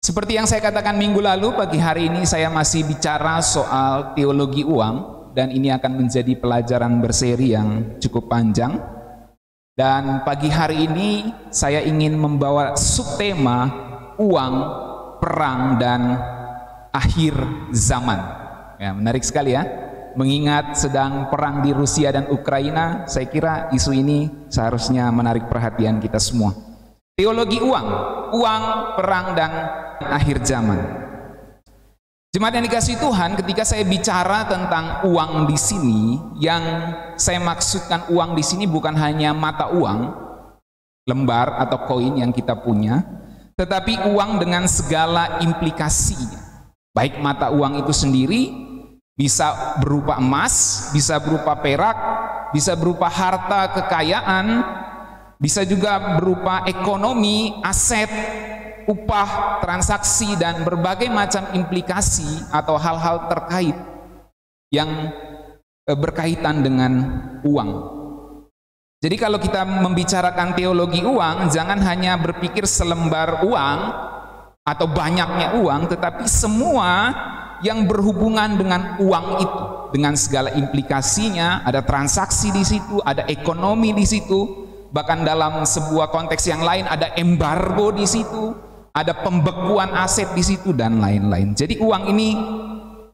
Seperti yang saya katakan minggu lalu, pagi hari ini saya masih bicara soal teologi uang, dan ini akan menjadi pelajaran berseri yang cukup panjang. Dan pagi hari ini saya ingin membawa subtema uang, perang, dan akhir zaman. Ya, menarik sekali ya. Mengingat sedang perang di Rusia dan Ukraina, saya kira isu ini seharusnya menarik perhatian kita semua. Teologi uang, perang, dan akhir zaman. Jemaat yang dikasihi Tuhan, ketika saya bicara tentang uang di sini, yang saya maksudkan uang di sini bukan hanya mata uang, lembar atau koin yang kita punya, tetapi uang dengan segala implikasinya. Baik mata uang itu sendiri bisa berupa emas, bisa berupa perak, bisa berupa harta kekayaan, bisa juga berupa ekonomi, aset, upah, transaksi, dan berbagai macam implikasi atau hal-hal terkait yang berkaitan dengan uang. Jadi kalau kita membicarakan teologi uang, jangan hanya berpikir selembar uang atau banyaknya uang, tetapi semua yang berhubungan dengan uang itu, dengan segala implikasinya. Ada transaksi di situ, ada ekonomi di situ. Bahkan dalam sebuah konteks yang lain ada embargo di situ, ada pembekuan aset di situ, dan lain-lain. Jadi uang ini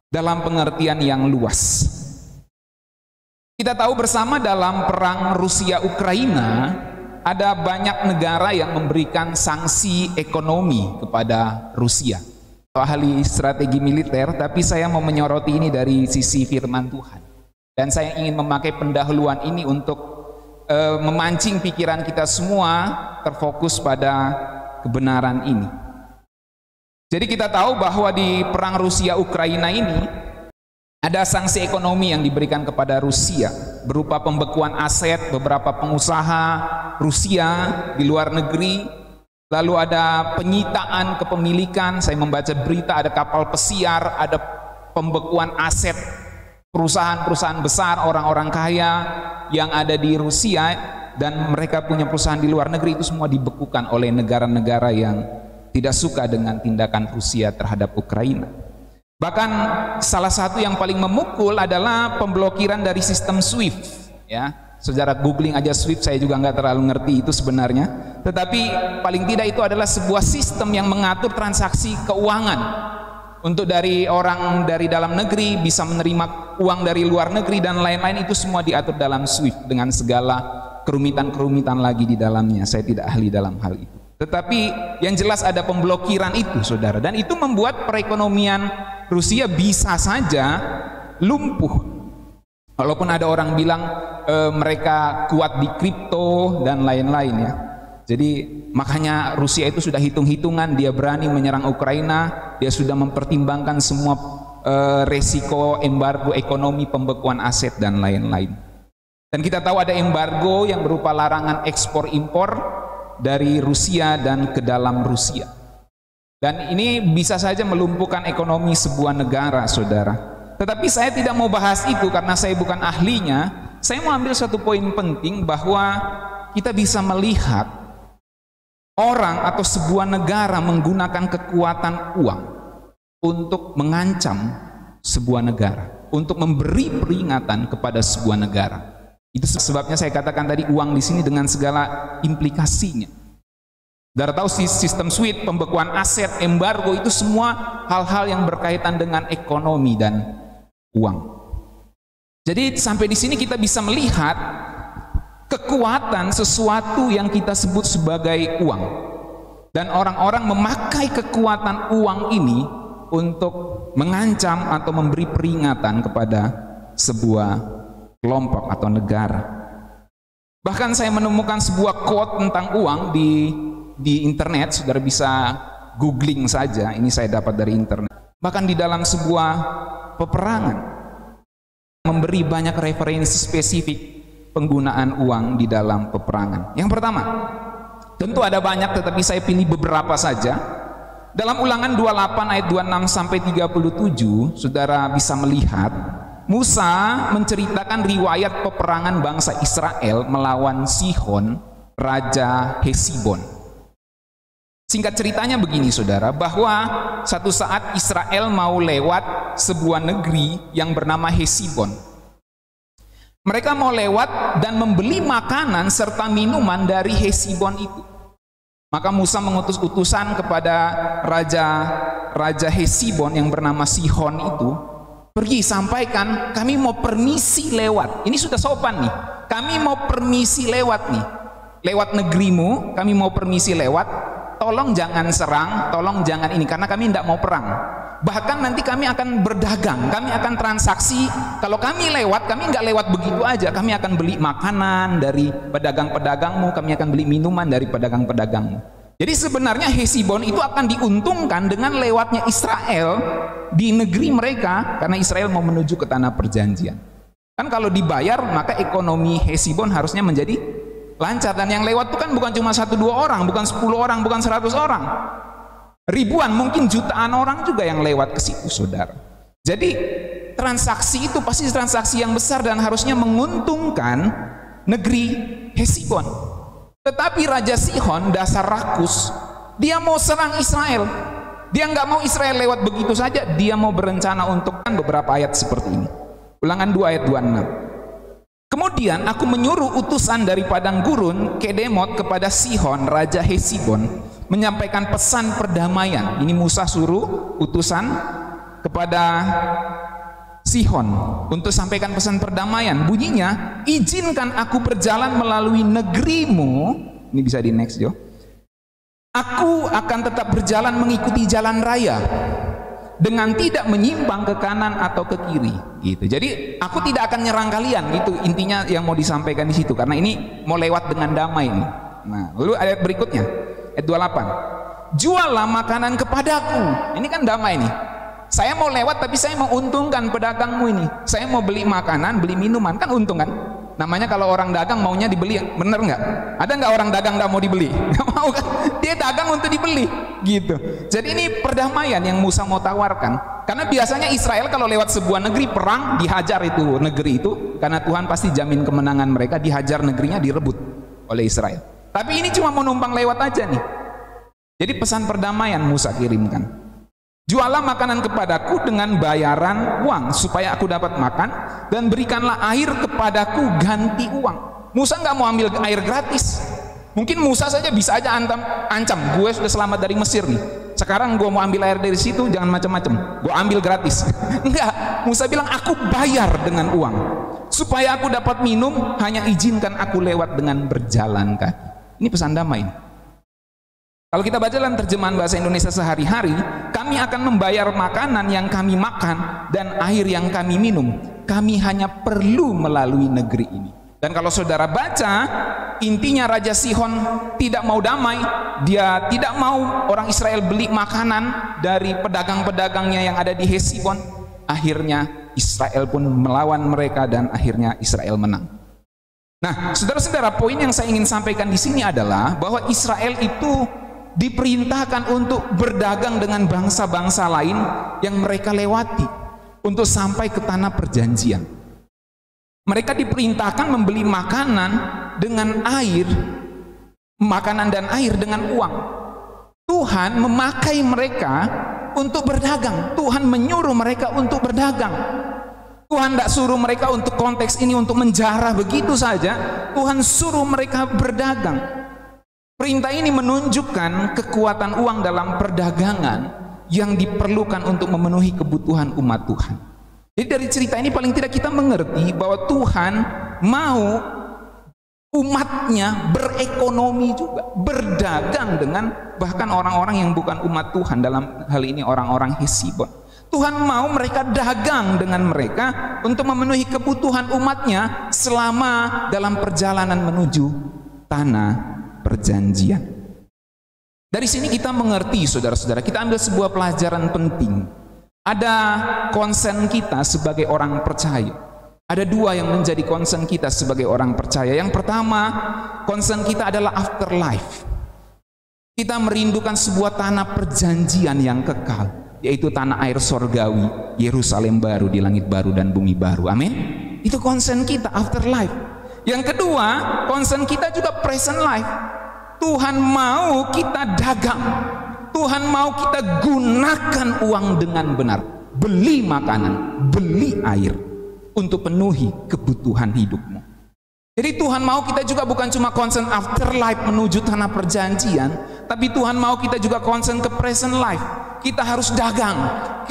dalam pengertian yang luas. Kita tahu bersama dalam perang Rusia-Ukraina ada banyak negara yang memberikan sanksi ekonomi kepada Rusia. Ahli strategi militer, tapi saya mau menyoroti ini dari sisi firman Tuhan. Dan saya ingin memakai pendahuluan ini untuk memancing pikiran kita semua terfokus pada kebenaran ini. Jadi kita tahu bahwa di perang Rusia-Ukraina ini ada sanksi ekonomi yang diberikan kepada Rusia berupa pembekuan aset beberapa pengusaha Rusia di luar negeri. Lalu ada penyitaan kepemilikan, saya membaca berita ada kapal pesiar, ada pembekuan aset perusahaan-perusahaan besar, orang-orang kaya yang ada di Rusia, dan mereka punya perusahaan di luar negeri. Itu semua dibekukan oleh negara-negara yang tidak suka dengan tindakan Rusia terhadap Ukraina. Bahkan salah satu yang paling memukul adalah pemblokiran dari sistem SWIFT. Ya, saudara googling aja SWIFT, saya juga nggak terlalu ngerti itu sebenarnya. Tetapi paling tidak itu adalah sebuah sistem yang mengatur transaksi keuangan. Untuk dari orang dari dalam negeri bisa menerima uang dari luar negeri dan lain-lain, itu semua diatur dalam SWIFT dengan segala kerumitan-kerumitan lagi di dalamnya. Saya tidak ahli dalam hal itu. Tetapi yang jelas ada pemblokiran itu, saudara. Dan itu membuat perekonomian Rusia bisa saja lumpuh. Walaupun ada orang bilang mereka kuat di kripto dan lain-lain ya. Jadi makanya Rusia itu sudah hitung-hitungan, dia berani menyerang Ukraina, dia sudah mempertimbangkan semua resiko embargo ekonomi, pembekuan aset, dan lain-lain. Dan kita tahu ada embargo yang berupa larangan ekspor impor dari Rusia dan ke dalam Rusia. Dan ini bisa saja melumpuhkan ekonomi sebuah negara, saudara. Tetapi saya tidak mau bahas itu karena saya bukan ahlinya. Saya mau ambil satu poin penting bahwa kita bisa melihat orang atau sebuah negara menggunakan kekuatan uang untuk mengancam sebuah negara, untuk memberi peringatan kepada sebuah negara. Itu sebabnya saya katakan tadi uang di sini dengan segala implikasinya. Saudara tahu sistem SWIFT, pembekuan aset, embargo, itu semua hal-hal yang berkaitan dengan ekonomi dan uang. Jadi sampai di sini kita bisa melihat kekuatan sesuatu yang kita sebut sebagai uang, dan orang-orang memakai kekuatan uang ini untuk mengancam atau memberi peringatan kepada sebuah kelompok atau negara. Bahkan saya menemukan sebuah quote tentang uang di internet, saudara bisa googling saja, ini saya dapat dari internet. Bahkan di dalam sebuah peperangan memberi banyak referensi spesifik penggunaan uang di dalam peperangan. Yang pertama, tentu ada banyak tetapi saya pilih beberapa saja. Dalam Ulangan 28 ayat 26 sampai 37, saudara bisa melihat Musa menceritakan riwayat peperangan bangsa Israel melawan Sihon, raja Hesibon. Singkat ceritanya begini saudara, bahwa satu saat Israel mau lewat sebuah negeri yang bernama Hesibon. Mereka mau lewat dan membeli makanan serta minuman dari Hesibon itu. Maka Musa mengutus utusan kepada Raja Hesibon yang bernama Sihon itu, pergi sampaikan, kami mau permisi lewat. Ini sudah sopan nih, kami mau permisi lewat nih, lewat negerimu, kami mau permisi lewat, tolong jangan serang, tolong jangan ini, karena kami tidak mau perang. Bahkan nanti kami akan berdagang, kami akan transaksi. Kalau kami lewat, kami nggak lewat begitu aja, kami akan beli makanan dari pedagang-pedagangmu, kami akan beli minuman dari pedagang-pedagangmu. Jadi sebenarnya Hesibon itu akan diuntungkan dengan lewatnya Israel di negeri mereka, karena Israel mau menuju ke tanah perjanjian. Kan kalau dibayar, maka ekonomi Hesibon harusnya menjadi lancar. Dan yang lewat itu kan bukan cuma 1-2 orang, bukan 10 orang, bukan 100 orang. Ribuan, mungkin jutaan orang juga yang lewat ke situ, saudara. Jadi transaksi itu pasti transaksi yang besar dan harusnya menguntungkan negeri Hesibon. Tetapi Raja Sihon, dasar rakus, dia mau serang Israel. Dia nggak mau Israel lewat begitu saja, dia mau berencana untuk beberapa ayat seperti ini. Ulangan 2 ayat 26. Kemudian aku menyuruh utusan dari padang gurun Kedemot kepada Sihon, Raja Hesibon, menyampaikan pesan perdamaian. Ini Musa suruh utusan kepada Sihon untuk sampaikan pesan perdamaian. Bunyinya, izinkan aku berjalan melalui negerimu. Ini bisa di next Jo. Aku akan tetap berjalan mengikuti jalan raya dengan tidak menyimpang ke kanan atau ke kiri, gitu. Jadi aku tidak akan nyerang kalian, itu intinya yang mau disampaikan di situ, karena ini mau lewat dengan damai nih. Nah, lalu ayat berikutnya, ayat 28. Juallah makanan kepadaku. Ini kan damai nih. Saya mau lewat tapi saya mau untungkan pedagangmu ini. Saya mau beli makanan, beli minuman, kan untung kan? Namanya kalau orang dagang maunya dibeli, bener nggak? Ada nggak orang dagang nggak mau dibeli? Nggak mau kan? Dia dagang untuk dibeli, gitu. Jadi ini perdamaian yang Musa mau tawarkan. Karena biasanya Israel kalau lewat sebuah negeri perang, dihajar itu negeri itu, karena Tuhan pasti jamin kemenangan mereka, dihajar negerinya, direbut oleh Israel. Tapi ini cuma mau numpang lewat aja nih. Jadi pesan perdamaian Musa kirimkan. Jualah makanan kepadaku dengan bayaran uang supaya aku dapat makan, dan berikanlah air kepadaku ganti uang. Musa nggak mau ambil air gratis. Mungkin Musa saja bisa aja ancam, gue sudah selamat dari Mesir nih, sekarang gue mau ambil air dari situ, jangan macam-macam, gue ambil gratis. Enggak, Musa bilang aku bayar dengan uang. Supaya aku dapat minum, hanya izinkan aku lewat dengan berjalan kaki. Ini pesan damai. Kalau kita baca dalam terjemahan bahasa Indonesia sehari-hari, kami akan membayar makanan yang kami makan dan air yang kami minum. Kami hanya perlu melalui negeri ini. Dan kalau saudara baca, intinya Raja Sihon tidak mau damai. Dia tidak mau orang Israel beli makanan dari pedagang-pedagangnya yang ada di Hesibon. Akhirnya Israel pun melawan mereka dan akhirnya Israel menang. Nah, saudara-saudara, poin yang saya ingin sampaikan di sini adalah bahwa Israel itu diperintahkan untuk berdagang dengan bangsa-bangsa lain yang mereka lewati untuk sampai ke tanah perjanjian. Mereka diperintahkan membeli makanan dengan air, makanan dan air dengan uang. Tuhan memakai mereka untuk berdagang. Tuhan menyuruh mereka untuk berdagang. Tuhan tidak suruh mereka untuk konteks ini untuk menjarah begitu saja. Tuhan suruh mereka berdagang. Perintah ini menunjukkan kekuatan uang dalam perdagangan yang diperlukan untuk memenuhi kebutuhan umat Tuhan. Jadi dari cerita ini paling tidak kita mengerti bahwa Tuhan mau umatnya berekonomi juga, berdagang dengan bahkan orang-orang yang bukan umat Tuhan, dalam hal ini orang-orang Hesibon. Tuhan mau mereka dagang dengan mereka untuk memenuhi kebutuhan umatnya selama dalam perjalanan menuju tanah perjanjian. Dari sini kita mengerti, saudara-saudara, kita ambil sebuah pelajaran penting. Ada concern kita sebagai orang percaya. Ada dua yang menjadi concern kita sebagai orang percaya. Yang pertama, concern kita adalah afterlife. Kita merindukan sebuah tanah perjanjian yang kekal, yaitu tanah air sorgawi, Yerusalem baru di langit baru dan bumi baru. Amin. Itu concern kita, afterlife. Yang kedua, concern kita juga present life. Tuhan mau kita dagang. Tuhan mau kita gunakan uang dengan benar. Beli makanan, beli air untuk penuhi kebutuhan hidupmu. Jadi Tuhan mau kita juga bukan cuma concern afterlife menuju tanah perjanjian, tapi Tuhan mau kita juga concern ke present life. Kita harus dagang,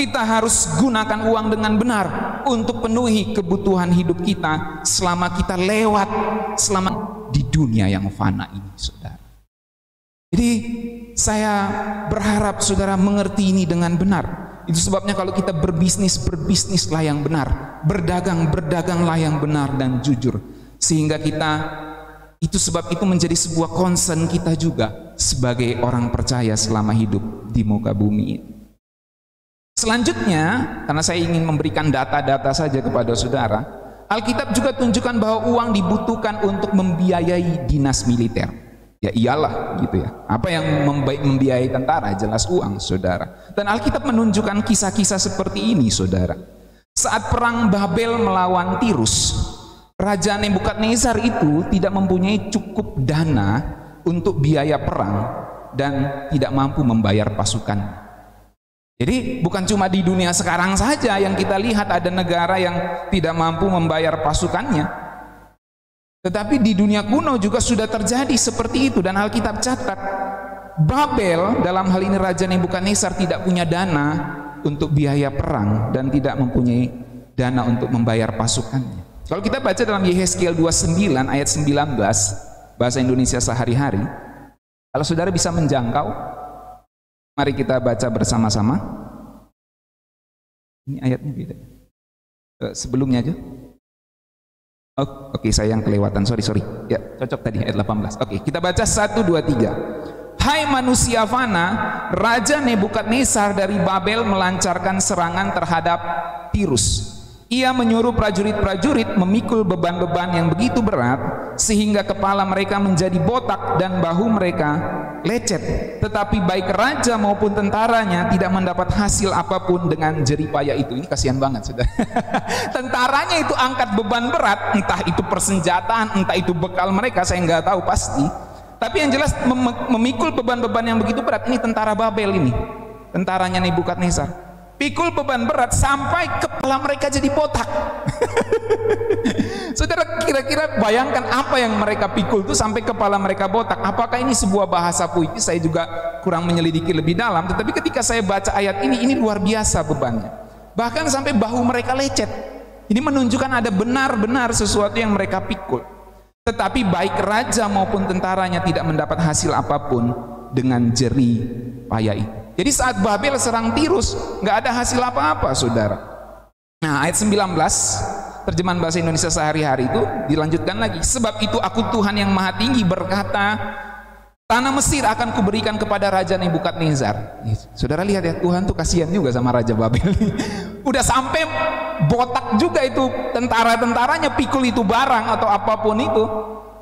kita harus gunakan uang dengan benar untuk penuhi kebutuhan hidup kita selama kita lewat selama di dunia yang fana ini, saudara. Jadi saya berharap saudara mengerti ini dengan benar. Itu sebabnya kalau kita berbisnis, berbisnislah yang benar, berdagang, berdaganglah yang benar dan jujur, sehingga kita itu sebab itu menjadi sebuah concern kita juga sebagai orang percaya selama hidup di muka bumi ini. Selanjutnya, karena saya ingin memberikan data-data saja kepada saudara, Alkitab juga tunjukkan bahwa uang dibutuhkan untuk membiayai dinas militer. Ya iyalah gitu ya. Apa yang membiayai tentara? Jelas uang, saudara. Dan Alkitab menunjukkan kisah-kisah seperti ini, saudara. Saat perang Babel melawan Tirus, Raja Nebukadnezar itu tidak mempunyai cukup dana untuk biaya perang dan tidak mampu membayar pasukan. Jadi bukan cuma di dunia sekarang saja yang kita lihat ada negara yang tidak mampu membayar pasukannya. Tetapi di dunia kuno juga sudah terjadi seperti itu, dan Alkitab catat Babel, dalam hal ini Raja Nebukadnezar, tidak punya dana untuk biaya perang dan tidak mempunyai dana untuk membayar pasukannya. Kalau kita baca dalam Yehezkiel 29 ayat 19 bahasa Indonesia sehari-hari, kalau saudara bisa menjangkau, mari kita baca bersama-sama. Ini ayatnya beda. Sebelumnya aja. Oh, oke, saya yang kelewatan, sorry. Ya, cocok tadi ayat 18. Oke, kita baca 1, 2, 3. Hai manusia fana, Raja Nebukadnezar dari Babel melancarkan serangan terhadap Tirus. Ia menyuruh prajurit-prajurit memikul beban-beban yang begitu berat sehingga kepala mereka menjadi botak dan bahu mereka lecet. Tetapi baik raja maupun tentaranya tidak mendapat hasil apapun dengan jeripaya itu. Ini kasihan banget, saudara. Tentaranya itu angkat beban berat, entah itu persenjataan, entah itu bekal mereka, saya nggak tahu pasti. Tapi yang jelas memikul beban-beban yang begitu berat. Ini tentara Babel ini, tentaranya Nebukadnezar. Pikul beban berat sampai kepala mereka jadi botak. Saudara kira-kira bayangkan apa yang mereka pikul itu sampai kepala mereka botak. Apakah ini sebuah bahasa puitis? Saya juga kurang menyelidiki lebih dalam. Tetapi ketika saya baca ayat ini luar biasa bebannya. Bahkan sampai bahu mereka lecet. Ini menunjukkan ada benar-benar sesuatu yang mereka pikul. Tetapi baik raja maupun tentaranya tidak mendapat hasil apapun dengan jerih payah itu. Jadi saat Babel serang Tirus, nggak ada hasil apa-apa, saudara. Nah, ayat 19, terjemahan bahasa Indonesia sehari-hari itu dilanjutkan lagi. Sebab itu aku Tuhan yang Maha Tinggi berkata, tanah Mesir akan kuberikan kepada Raja Nebukadnezar. Saudara lihat ya, Tuhan tuh kasihan juga sama Raja Babel. Udah sampai botak juga itu tentara-tentaranya, pikul itu barang atau apapun itu.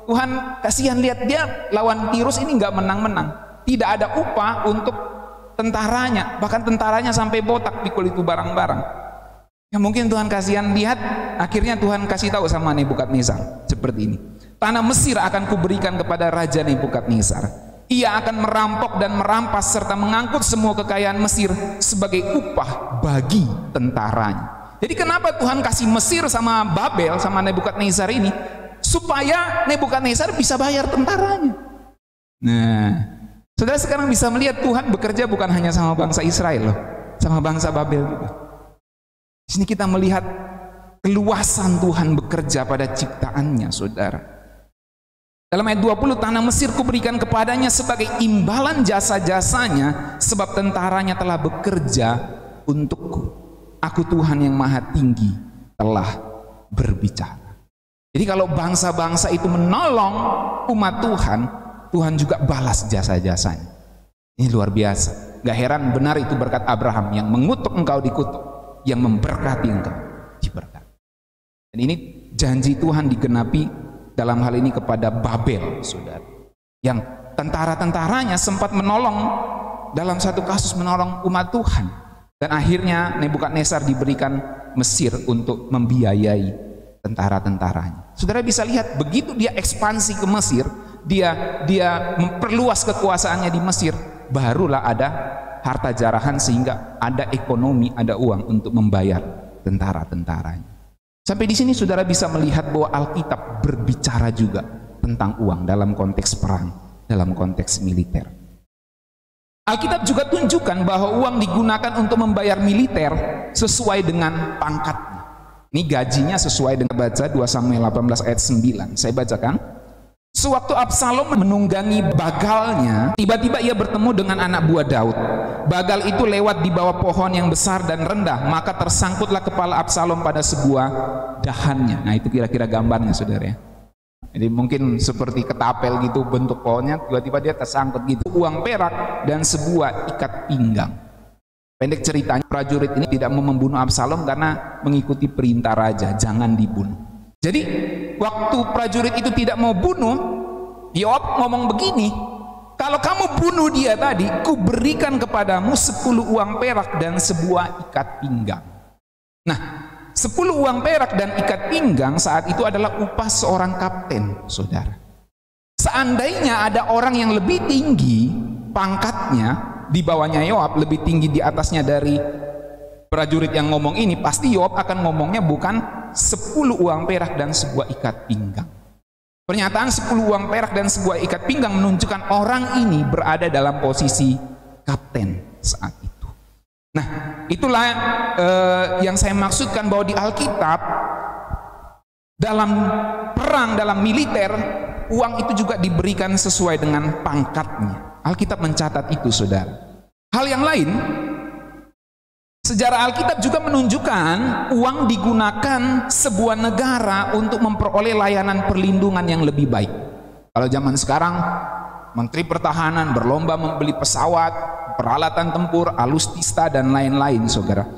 Tuhan kasihan, lihat dia lawan Tirus ini nggak menang-menang. Tidak ada upah untuk tentaranya, bahkan tentaranya sampai botak pikul itu barang-barang. Ya mungkin Tuhan kasihan lihat, akhirnya Tuhan kasih tahu sama Nebukadnezar seperti ini. Tanah Mesir akan kuberikan kepada Raja Nebukadnezar. Ia akan merampok dan merampas serta mengangkut semua kekayaan Mesir sebagai upah bagi tentaranya. Jadi kenapa Tuhan kasih Mesir sama Babel, sama Nebukadnezar ini? Supaya Nebukadnezar bisa bayar tentaranya. Nah, saudara sekarang bisa melihat Tuhan bekerja bukan hanya sama bangsa Israel loh, sama bangsa Babel juga. Di sini kita melihat keluasan Tuhan bekerja pada ciptaannya, saudara. Dalam ayat 20, tanah Mesir kuberikan kepadanya sebagai imbalan jasa-jasanya, sebab tentaranya telah bekerja untukku. Aku Tuhan yang Maha Tinggi telah berbicara. Jadi kalau bangsa-bangsa itu menolong umat Tuhan, Tuhan juga balas jasa-jasanya. Ini luar biasa. Gak heran benar itu berkat Abraham, yang mengutuk engkau dikutuk, yang memberkati engkau diberkati. Dan ini janji Tuhan digenapi dalam hal ini kepada Babel, saudara. Yang tentara-tentaranya sempat menolong, dalam satu kasus menolong umat Tuhan. Dan akhirnya Nebukadnezar diberikan Mesir untuk membiayai tentara-tentaranya. Saudara bisa lihat begitu dia ekspansi ke Mesir, dia memperluas kekuasaannya di Mesir, barulah ada harta jarahan sehingga ada ekonomi, ada uang untuk membayar tentara-tentaranya. Sampai di sini saudara bisa melihat bahwa Alkitab berbicara juga tentang uang dalam konteks perang, dalam konteks militer. Alkitab juga tunjukkan bahwa uang digunakan untuk membayar militer sesuai dengan pangkatnya. Ini gajinya sesuai dengan, baca 2 Samuel 18 ayat 9. Saya bacakan. Sewaktu Absalom menunggangi bagalnya, tiba-tiba ia bertemu dengan anak buah Daud. Bagal itu lewat di bawah pohon yang besar dan rendah, maka tersangkutlah kepala Absalom pada sebuah dahannya. Nah, itu kira-kira gambarnya, saudara ya. Jadi mungkin seperti ketapel gitu bentuk pohonnya, tiba-tiba dia tersangkut gitu. Uang perak dan sebuah ikat pinggang. Pendek ceritanya, prajurit ini tidak mau membunuh Absalom karena mengikuti perintah raja, jangan dibunuh. Jadi waktu prajurit itu tidak mau bunuh, Yoab ngomong begini, kalau kamu bunuh dia tadi, ku berikan kepadamu 10 uang perak dan sebuah ikat pinggang. Nah, 10 uang perak dan ikat pinggang saat itu adalah upah seorang kapten, saudara. Seandainya ada orang yang lebih tinggi pangkatnya, di bawahnya Yoab, lebih tinggi di atasnya dari prajurit yang ngomong ini, pasti Yoab akan ngomongnya bukan 10 uang perak dan sebuah ikat pinggang. Pernyataan 10 uang perak dan sebuah ikat pinggang menunjukkan orang ini berada dalam posisi kapten saat itu. Nah, itulah yang saya maksudkan bahwa di Alkitab, dalam perang, dalam militer, uang itu juga diberikan sesuai dengan pangkatnya. Alkitab mencatat itu, saudara. Hal yang lain, sejarah Alkitab juga menunjukkan uang digunakan sebuah negara untuk memperoleh layanan perlindungan yang lebih baik. Kalau zaman sekarang, Menteri Pertahanan berlomba membeli pesawat, peralatan tempur, alutsista, dan lain-lain, saudara.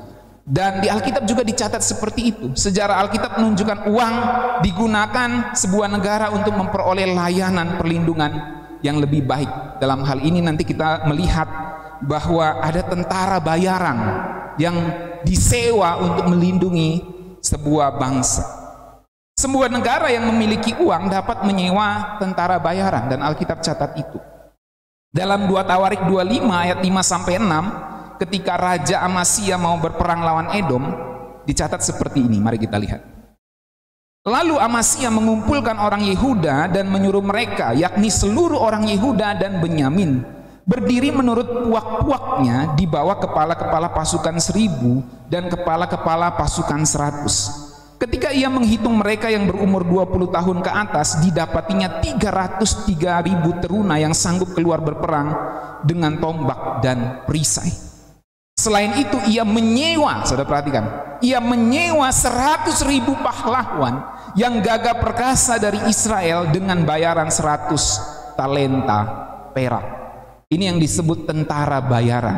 Dan di Alkitab juga dicatat seperti itu. Sejarah Alkitab menunjukkan uang digunakan sebuah negara untuk memperoleh layanan perlindungan yang lebih baik. Dalam hal ini nanti kita melihat bahwa ada tentara bayaran yang disewa untuk melindungi sebuah bangsa. Sebuah negara yang memiliki uang dapat menyewa tentara bayaran, dan Alkitab catat itu. Dalam 2 Tawarik 25 ayat 5-6, ketika Raja Amasya mau berperang lawan Edom, dicatat seperti ini. Mari kita lihat. Lalu Amasya mengumpulkan orang Yehuda dan menyuruh mereka, yakni seluruh orang Yehuda dan Benyamin, berdiri menurut puak-puaknya di bawah kepala-kepala pasukan 1000 dan kepala-kepala pasukan 100. Ketika ia menghitung mereka yang berumur 20 tahun ke atas, didapatinya 303.000 teruna yang sanggup keluar berperang dengan tombak dan perisai. Selain itu ia menyewa, saudara perhatikan, ia menyewa 100.000 pahlawan yang gagah perkasa dari Israel dengan bayaran 100 talenta perak. Ini yang disebut tentara bayaran.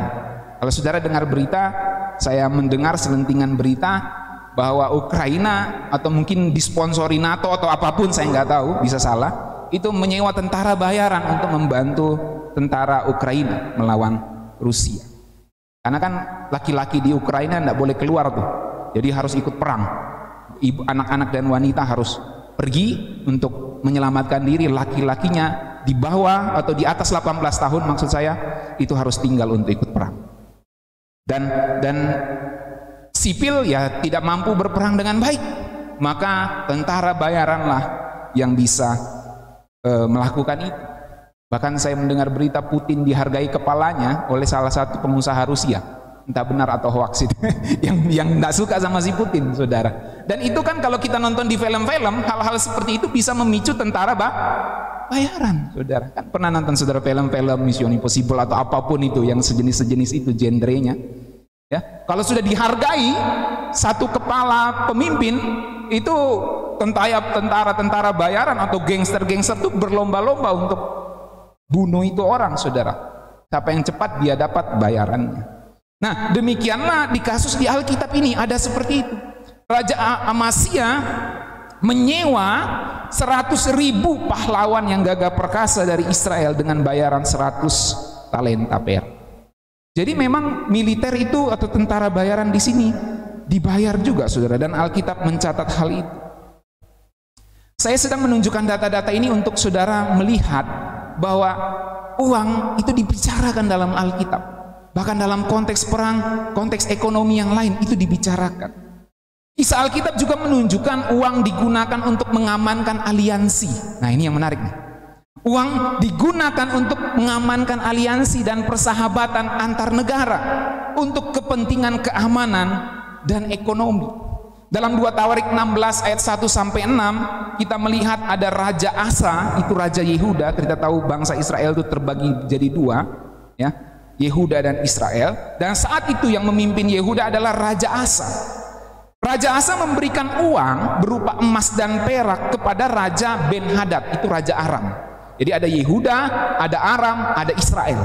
Kalau saudara dengar berita, saya mendengar selentingan berita bahwa Ukraina, atau mungkin disponsori NATO atau apapun, saya nggak tahu, bisa salah, itu menyewa tentara bayaran untuk membantu tentara Ukraina melawan Rusia. Karena kan laki-laki di Ukraina nggak boleh keluar tuh, jadi harus ikut perang. Ibu, anak-anak dan wanita harus pergi untuk menyelamatkan diri. Laki-lakinya di bawah atau di atas 18 tahun, maksud saya, itu harus tinggal untuk ikut perang. Dan sipil ya tidak mampu berperang dengan baik, maka tentara bayaranlah yang bisa melakukan itu. Bahkan saya mendengar berita Putin dihargai kepalanya oleh salah satu pengusaha Rusia, entah benar atau hoax itu, yang tidak suka sama si Putin, saudara. Dan itu kan kalau kita nonton di film-film, hal-hal seperti itu bisa memicu tentara bayaran, saudara. Kan pernah nonton saudara film-film Mission Impossible atau apapun itu yang sejenis-sejenis itu genrenya, ya. Kalau sudah dihargai satu kepala pemimpin, itu tentara-tentara bayaran atau gangster-gangster itu berlomba-lomba untuk bunuh itu orang, saudara. Siapa yang cepat dia dapat bayarannya. Nah, demikianlah di kasus di Alkitab ini ada seperti itu. Raja Amasya menyewa 100.000 pahlawan yang gagah perkasa dari Israel dengan bayaran 100 talenta perak. Jadi memang militer itu atau tentara bayaran di sini dibayar juga, saudara, dan Alkitab mencatat hal itu. Saya sedang menunjukkan data-data ini untuk saudara melihat bahwa uang itu dibicarakan dalam Alkitab. Bahkan dalam konteks perang, konteks ekonomi yang lain itu dibicarakan. Kisah Alkitab juga menunjukkan uang digunakan untuk mengamankan aliansi. Nah, ini yang menarik nih. Uang digunakan untuk mengamankan aliansi dan persahabatan antar negara untuk kepentingan keamanan dan ekonomi. Dalam 2 Tawarik 16 ayat 1 sampai 6 kita melihat ada Raja Asa, itu Raja Yehuda. Kita tahu bangsa Israel itu terbagi jadi dua, ya, Yehuda dan Israel. Dan saat itu yang memimpin Yehuda adalah Raja Asa. Raja Asa memberikan uang berupa emas dan perak kepada Raja Ben-Hadad, itu Raja Aram. Jadi ada Yehuda, ada Aram, ada Israel.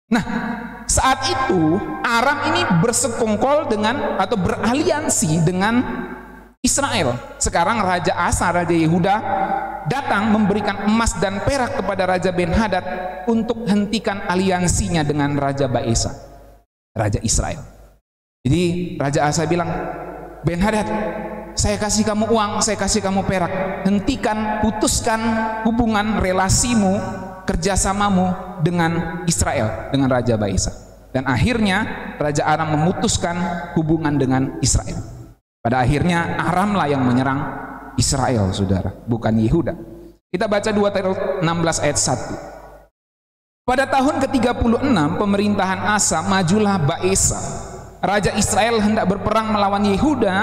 Nah, saat itu Aram ini bersekongkol dengan atau beraliansi dengan Israel. Sekarang Raja Asa, Raja Yehuda datang memberikan emas dan perak kepada Raja Ben-Hadad untuk hentikan aliansinya dengan Raja Baesa, Raja Israel. Jadi Raja Asa bilang, Ben-Hadad, saya kasih kamu uang, saya kasih kamu perak, hentikan, putuskan hubungan relasimu, kerjasamamu dengan Israel, dengan Raja Baesa. Dan akhirnya Raja Aram memutuskan hubungan dengan Israel. Pada akhirnya Aramlah yang menyerang Israel, saudara, bukan Yehuda. Kita baca 2 Tawarik 16 ayat 1. Pada tahun ke-36 pemerintahan Asa, majulah Baesa, Raja Israel hendak berperang melawan Yehuda.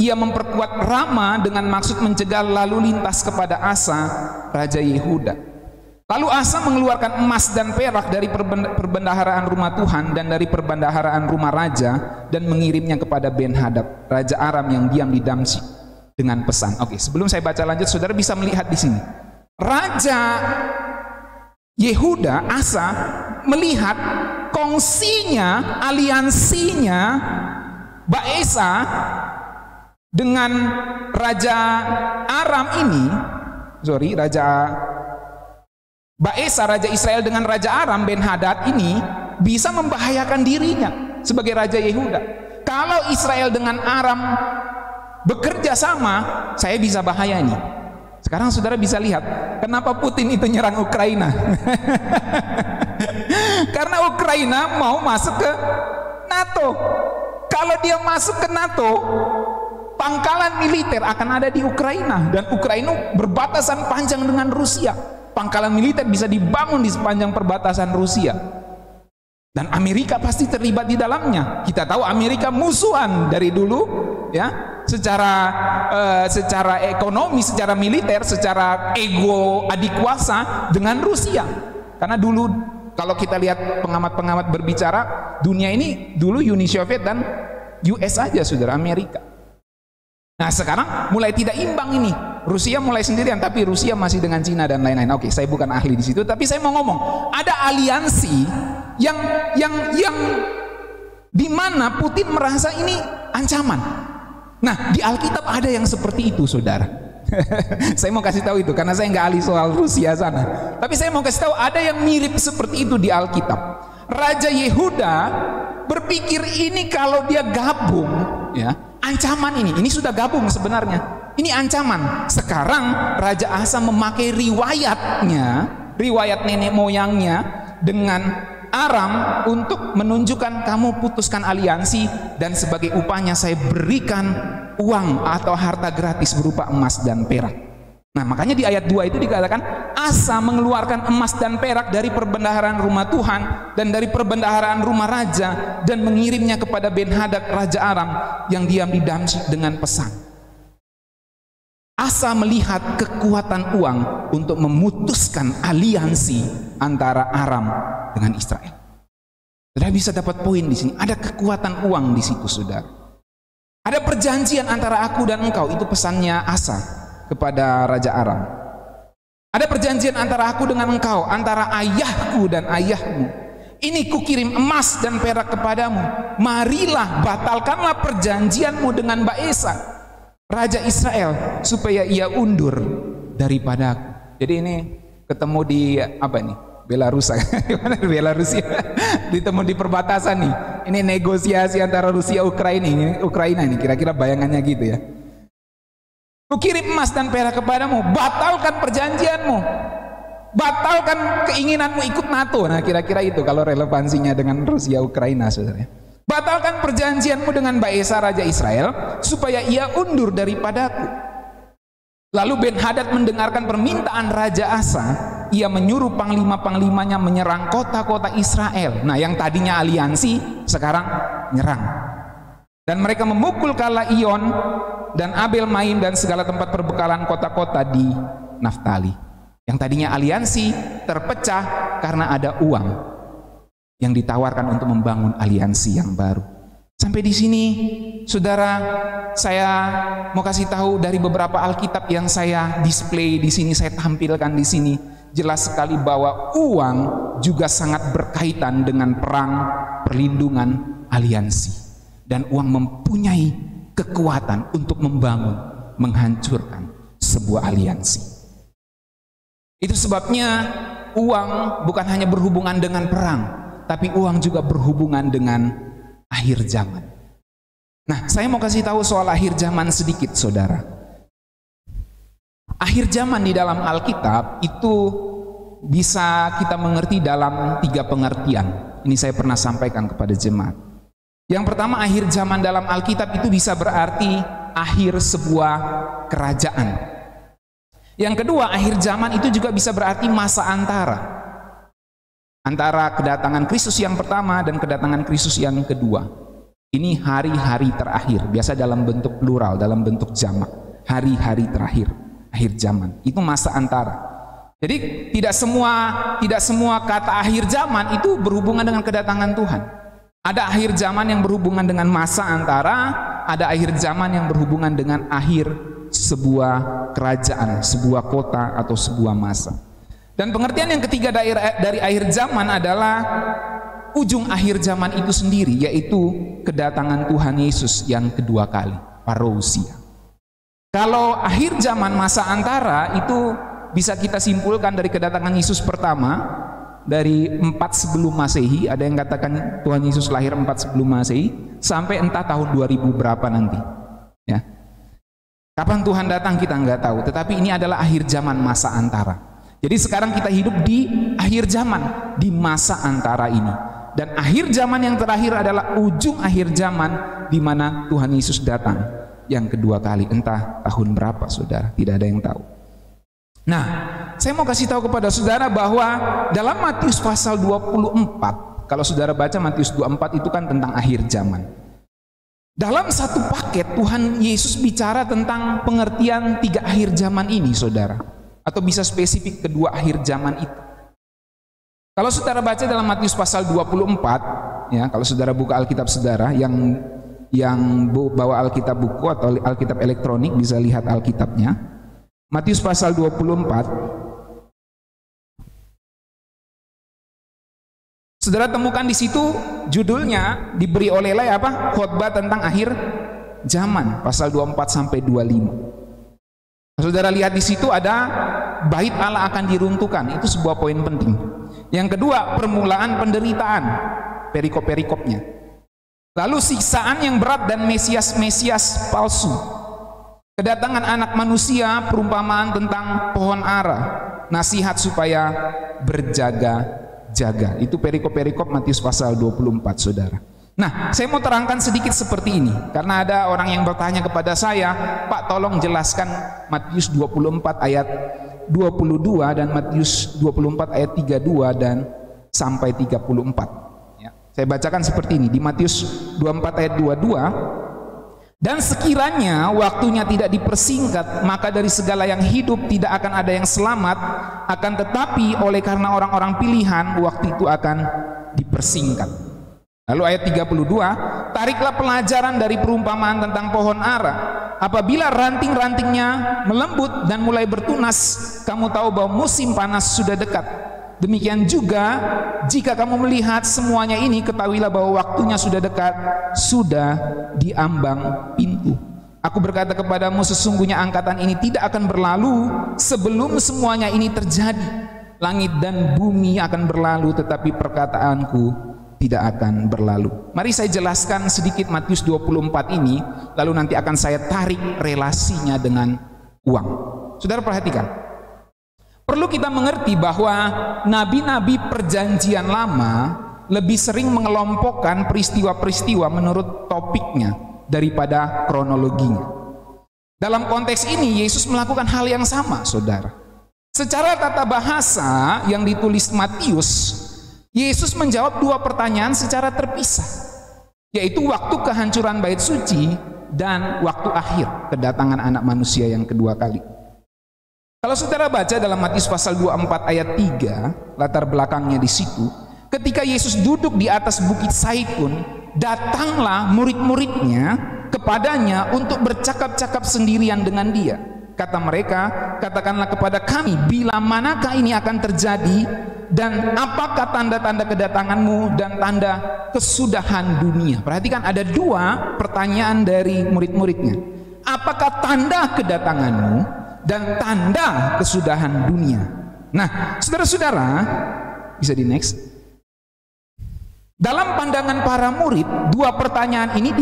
Ia memperkuat Rama dengan maksud mencegah lalu lintas kepada Asa, Raja Yehuda. Lalu Asa mengeluarkan emas dan perak dari perbendaharaan rumah Tuhan dan dari perbendaharaan rumah raja dan mengirimnya kepada Ben-Hadad, Raja Aram yang diam di Damsyik, dengan pesan. Oke, sebelum saya baca lanjut, saudara bisa melihat di sini. Raja Yehuda, Asa, melihat kongsinya, aliansinya Baesa dengan Raja Aram ini, Raja Baesa, Raja Israel dengan Raja Aram, Ben-Hadad ini bisa membahayakan dirinya sebagai Raja Yehuda. Kalau Israel dengan Aram bekerja sama, saya bisa bahaya ini. Sekarang saudara bisa lihat kenapa Putin itu nyerang Ukraina. Karena Ukraina mau masuk ke NATO. Kalau dia masuk ke NATO, pangkalan militer akan ada di Ukraina, dan Ukraina berbatasan panjang dengan Rusia. Pangkalan militer bisa dibangun di sepanjang perbatasan Rusia, dan Amerika pasti terlibat di dalamnya. Kita tahu Amerika musuhan dari dulu, ya, secara ekonomi, secara militer, secara ego adik kuasa dengan Rusia. Karena dulu kalau kita lihat pengamat-pengamat berbicara, dunia ini dulu Uni Soviet dan US aja, saudara, Amerika. Nah, sekarang mulai tidak imbang ini. Rusia mulai sendirian, tapi Rusia masih dengan Cina dan lain-lain. Oke, saya bukan ahli di situ, tapi saya mau ngomong, ada aliansi yang di mana Putin merasa ini ancaman. Nah, di Alkitab ada yang seperti itu, saudara. Saya mau kasih tahu itu karena saya nggak ahli soal Rusia sana. Tapi saya mau kasih tahu ada yang mirip seperti itu di Alkitab. Raja Yehuda berpikir ini kalau dia gabung, ya, ancaman ini sudah gabung sebenarnya. Ini ancaman. Sekarang Raja Asa memakai riwayatnya, riwayat nenek moyangnya dengan Aram untuk menunjukkan kamu putuskan aliansi, dan sebagai upahnya saya berikan uang atau harta gratis berupa emas dan perak. Nah, makanya di ayat 2 itu dikatakan Asa mengeluarkan emas dan perak dari perbendaharaan rumah Tuhan dan dari perbendaharaan rumah raja dan mengirimnya kepada Ben-Hadad Raja Aram yang diam di Damsyik dengan pesan. Asa melihat kekuatan uang untuk memutuskan aliansi antara Aram dengan Israel. Saudara bisa dapat poin di sini. Ada kekuatan uang di situ, saudara. Ada perjanjian antara aku dan engkau, itu pesannya Asa kepada Raja Aram. Ada perjanjian antara aku dengan engkau, antara ayahku dan ayahmu. Ini kukirim emas dan perak kepadamu. Marilah, batalkanlah perjanjianmu dengan Baesa, Raja Israel, supaya ia undur daripada aku. Jadi ini ketemu di apa nih? Belarusia. Belarusia. Ditemu di perbatasan nih. Ini negosiasi antara Rusia Ukraina ini kira-kira bayangannya gitu ya. Kukirim emas dan perak kepadamu, batalkan perjanjianmu, batalkan keinginanmu ikut NATO. Nah, kira-kira itu kalau relevansinya dengan Rusia Ukraina, saudara. Batalkan perjanjianmu dengan Baesa Raja Israel supaya ia undur daripadaku. Lalu Ben-Hadad mendengarkan permintaan Raja Asa, ia menyuruh panglima-panglimanya menyerang kota-kota Israel. Nah, yang tadinya aliansi sekarang nyerang. Dan mereka memukul Kala Iyon dan Abel Maim dan segala tempat perbekalan kota-kota di Naftali. Yang tadinya aliansi terpecah karena ada uang yang ditawarkan untuk membangun aliansi yang baru. Sampai di sini, saudara, saya mau kasih tahu dari beberapa Alkitab yang saya display di sini, saya tampilkan di sini, jelas sekali bahwa uang juga sangat berkaitan dengan perang, perlindungan, aliansi. Dan uang mempunyai kekuatan untuk membangun, menghancurkan sebuah aliansi. Itu sebabnya uang bukan hanya berhubungan dengan perang, tapi uang juga berhubungan dengan akhir zaman. Nah, saya mau kasih tahu soal akhir zaman sedikit, saudara. Akhir zaman di dalam Alkitab itu bisa kita mengerti dalam 3 pengertian. Ini saya pernah sampaikan kepada jemaat. Yang pertama, akhir zaman dalam Alkitab itu bisa berarti akhir sebuah kerajaan. Yang kedua, akhir zaman itu juga bisa berarti masa antara kedatangan Kristus yang pertama dan kedatangan Kristus yang kedua. Ini hari-hari terakhir, biasa dalam bentuk plural, dalam bentuk jamak. Hari-hari terakhir, akhir zaman. Itu masa antara. Jadi tidak semua kata akhir zaman itu berhubungan dengan kedatangan Tuhan. Ada akhir zaman yang berhubungan dengan masa antara, ada akhir zaman yang berhubungan dengan akhir sebuah kerajaan, sebuah kota atau sebuah masa. Dan pengertian yang ketiga dari akhir zaman adalah ujung akhir zaman itu sendiri, yaitu kedatangan Tuhan Yesus yang kedua kali, parousia. Kalau akhir zaman masa antara itu bisa kita simpulkan dari kedatangan Yesus pertama, dari 4 sebelum Masehi, ada yang katakan Tuhan Yesus lahir 4 sebelum Masehi, sampai entah tahun 2000 berapa nanti. Ya. Kapan Tuhan datang kita nggak tahu, tetapi ini adalah akhir zaman masa antara. Jadi sekarang kita hidup di akhir zaman, di masa antara ini. Dan akhir zaman yang terakhir adalah ujung akhir zaman di mana Tuhan Yesus datang yang kedua kali, entah tahun berapa, saudara, tidak ada yang tahu. Nah, saya mau kasih tahu kepada saudara bahwa dalam Matius pasal 24, kalau saudara baca Matius 24 itu kan tentang akhir zaman. Dalam satu paket Tuhan Yesus bicara tentang pengertian 3 akhir zaman ini, saudara. Atau bisa spesifik kedua akhir zaman itu. Kalau saudara baca dalam Matius pasal 24, ya, kalau saudara buka Alkitab saudara yang bawa Alkitab buku atau Alkitab elektronik bisa lihat Alkitabnya. Matius pasal 24. Saudara temukan di situ judulnya diberi oleh apa? Khotbah tentang akhir zaman, pasal 24 sampai 25. Saudara lihat di situ ada bait Allah akan diruntuhkan, itu sebuah poin penting. Yang kedua, permulaan penderitaan, perikop-perikopnya. Lalu siksaan yang berat dan Mesias palsu. Kedatangan anak manusia, perumpamaan tentang pohon ara, nasihat supaya berjaga-jaga. Itu perikop-perikop Matius pasal 24, saudara. Nah, saya mau terangkan sedikit seperti ini, karena ada orang yang bertanya kepada saya, Pak, tolong jelaskan Matius 24 ayat 22 dan Matius 24 ayat 32 dan sampai 34. Ya, saya bacakan seperti ini, di Matius 24 ayat 22, dan sekiranya waktunya tidak dipersingkat, maka dari segala yang hidup tidak akan ada yang selamat, akan tetapi oleh karena orang-orang pilihan, waktu itu akan dipersingkat. Lalu ayat 32, tariklah pelajaran dari perumpamaan tentang pohon ara. Apabila ranting-rantingnya melembut dan mulai bertunas, kamu tahu bahwa musim panas sudah dekat. Demikian juga jika kamu melihat semuanya ini, ketahuilah bahwa waktunya sudah dekat, sudah diambang pintu. Aku berkata kepadamu, sesungguhnya angkatan ini tidak akan berlalu sebelum semuanya ini terjadi. Langit dan bumi akan berlalu, tetapi perkataanku tidak akan berlalu. Mari saya jelaskan sedikit Matius 24 ini, lalu nanti akan saya tarik relasinya dengan uang. Saudara perhatikan, perlu kita mengerti bahwa nabi-nabi perjanjian lama lebih sering mengelompokkan peristiwa-peristiwa menurut topiknya daripada kronologinya. Dalam konteks ini Yesus melakukan hal yang sama, saudara. Secara tata bahasa yang ditulis Matius, Yesus menjawab dua pertanyaan secara terpisah, yaitu waktu kehancuran bait suci dan waktu akhir kedatangan anak manusia yang kedua kali. Kalau saudara baca dalam Matius pasal 24 ayat 3, latar belakangnya di situ, ketika Yesus duduk di atas bukit Zaitun, datanglah murid-muridnya kepadanya untuk bercakap-cakap sendirian dengan dia. Kata mereka, katakanlah kepada kami, bila manakah ini akan terjadi, dan apakah tanda-tanda kedatanganmu dan tanda kesudahan dunia. Perhatikan, ada dua pertanyaan dari murid-muridnya. Apakah tanda kedatanganmu dan tanda kesudahan dunia? Nah, saudara-saudara, bisa di next. Dalam pandangan para murid, dua pertanyaan ini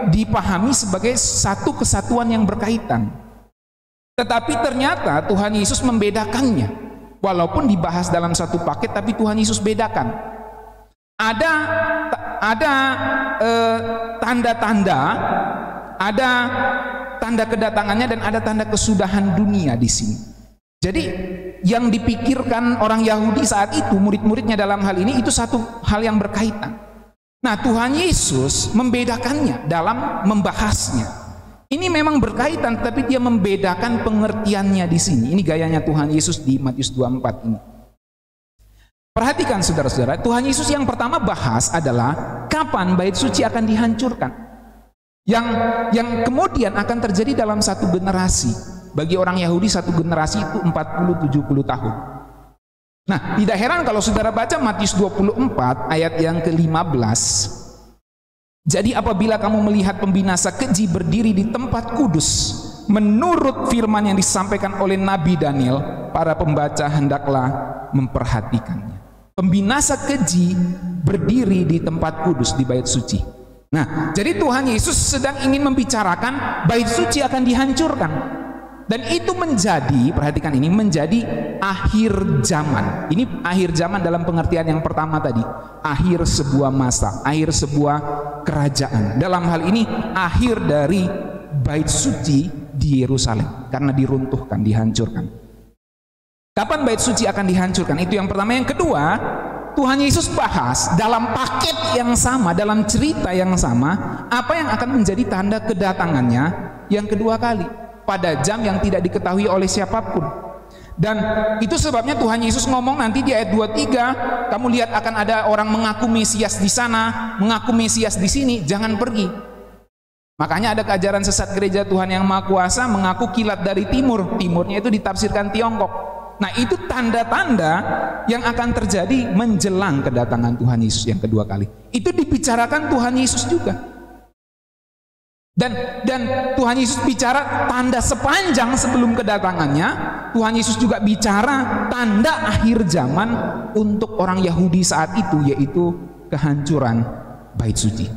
dipahami sebagai satu kesatuan yang berkaitan. Tetapi ternyata Tuhan Yesus membedakannya. Walaupun dibahas dalam satu paket, tapi Tuhan Yesus bedakan. Ada tanda-tanda, ada tanda kedatangannya dan ada tanda kesudahan dunia di sini. Jadi yang dipikirkan orang Yahudi saat itu, murid-muridnya dalam hal ini, itu satu hal yang berkaitan. Nah, Tuhan Yesus membedakannya dalam membahasnya. Ini memang berkaitan, tapi dia membedakan pengertiannya di sini. Ini gayanya Tuhan Yesus di Matius 24 ini. Perhatikan saudara-saudara, Tuhan Yesus yang pertama bahas adalah kapan bait suci akan dihancurkan. Yang kemudian akan terjadi dalam satu generasi. Bagi orang Yahudi satu generasi itu 40-70 tahun. Nah, tidak heran kalau saudara baca Matius 24 ayat yang ke-15. Jadi apabila kamu melihat pembinasa keji berdiri di tempat kudus, menurut firman yang disampaikan oleh Nabi Daniel, para pembaca hendaklah memperhatikannya. Pembinasa keji berdiri di tempat kudus, di bait suci. Nah, jadi Tuhan Yesus sedang ingin membicarakan bait suci akan dihancurkan. Dan itu menjadi, perhatikan ini, menjadi akhir zaman. Ini akhir zaman dalam pengertian yang pertama tadi. Akhir sebuah masa, akhir sebuah kerajaan. Dalam hal ini, akhir dari bait suci di Yerusalem. Karena diruntuhkan, dihancurkan. Kapan bait suci akan dihancurkan? Itu yang pertama. Yang kedua, Tuhan Yesus bahas dalam paket yang sama, dalam cerita yang sama, apa yang akan menjadi tanda kedatangannya yang kedua kali. Pada jam yang tidak diketahui oleh siapapun. Dan itu sebabnya Tuhan Yesus ngomong nanti di ayat 23, kamu lihat akan ada orang mengaku Mesias di sana, mengaku Mesias di sini, jangan pergi. Makanya ada keajaran sesat gereja Tuhan yang Maha Kuasa mengaku kilat dari timur. Timurnya itu ditafsirkan Tiongkok. Nah, itu tanda-tanda yang akan terjadi menjelang kedatangan Tuhan Yesus yang kedua kali. Itu dibicarakan Tuhan Yesus juga. Dan Tuhan Yesus bicara tanda sepanjang sebelum kedatangannya. Tuhan Yesus juga bicara tanda akhir zaman untuk orang Yahudi saat itu, yaitu kehancuran bait suci.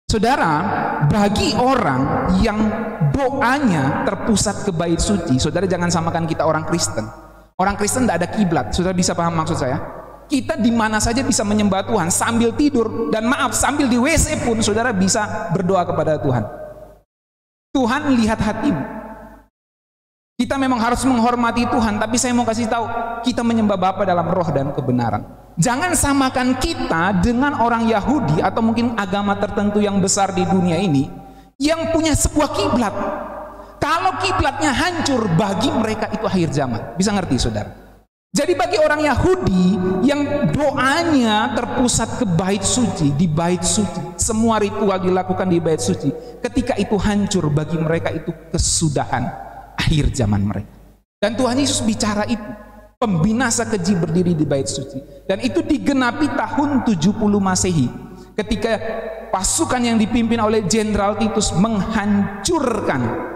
Saudara, bagi orang yang doanya terpusat ke bait suci, saudara jangan samakan kita orang Kristen. Orang Kristen tidak ada kiblat. Saudara bisa paham maksud saya? Kita di mana saja bisa menyembah Tuhan sambil tidur, dan maaf, sambil di WC pun saudara bisa berdoa kepada Tuhan. Tuhan lihat hatimu. Kita memang harus menghormati Tuhan, tapi saya mau kasih tahu, kita menyembah Bapa dalam roh dan kebenaran. Jangan samakan kita dengan orang Yahudi atau mungkin agama tertentu yang besar di dunia ini yang punya sebuah kiblat. Kalau kiblatnya hancur, bagi mereka itu akhir zaman. Bisa ngerti saudara? Jadi bagi orang Yahudi yang doanya terpusat ke bait suci, di bait suci, semua ritual dilakukan di bait suci, ketika itu hancur, bagi mereka itu kesudahan akhir zaman mereka. Dan Tuhan Yesus bicara itu, pembinasa keji berdiri di bait suci. Dan itu digenapi tahun 70 Masehi, ketika pasukan yang dipimpin oleh Jenderal Titus menghancurkan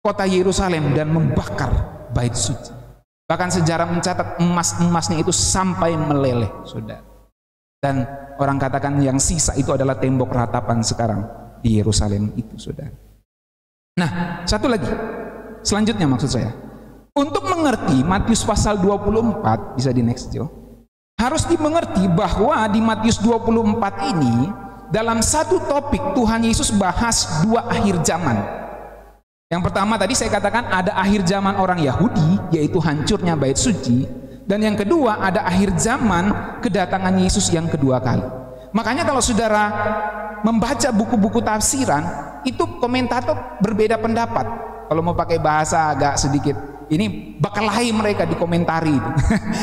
kota Yerusalem dan membakar bait suci. Bahkan sejarah mencatat emas-emasnya itu sampai meleleh, saudara. Dan orang katakan yang sisa itu adalah tembok ratapan sekarang di Yerusalem itu, saudara. Nah, satu lagi, selanjutnya maksud saya. Untuk mengerti Matius pasal 24, bisa di next Jo. Harus dimengerti bahwa di Matius 24 ini, dalam satu topik Tuhan Yesus bahas dua akhir zaman. Yang pertama tadi saya katakan ada akhir zaman orang Yahudi, yaitu hancurnya bait suci. Dan yang kedua ada akhir zaman kedatangan Yesus yang kedua kali. Makanya kalau saudara membaca buku-buku tafsiran, itu komentator berbeda pendapat. Kalau mau pakai bahasa agak sedikit, ini bakalahi mereka dikomentari itu.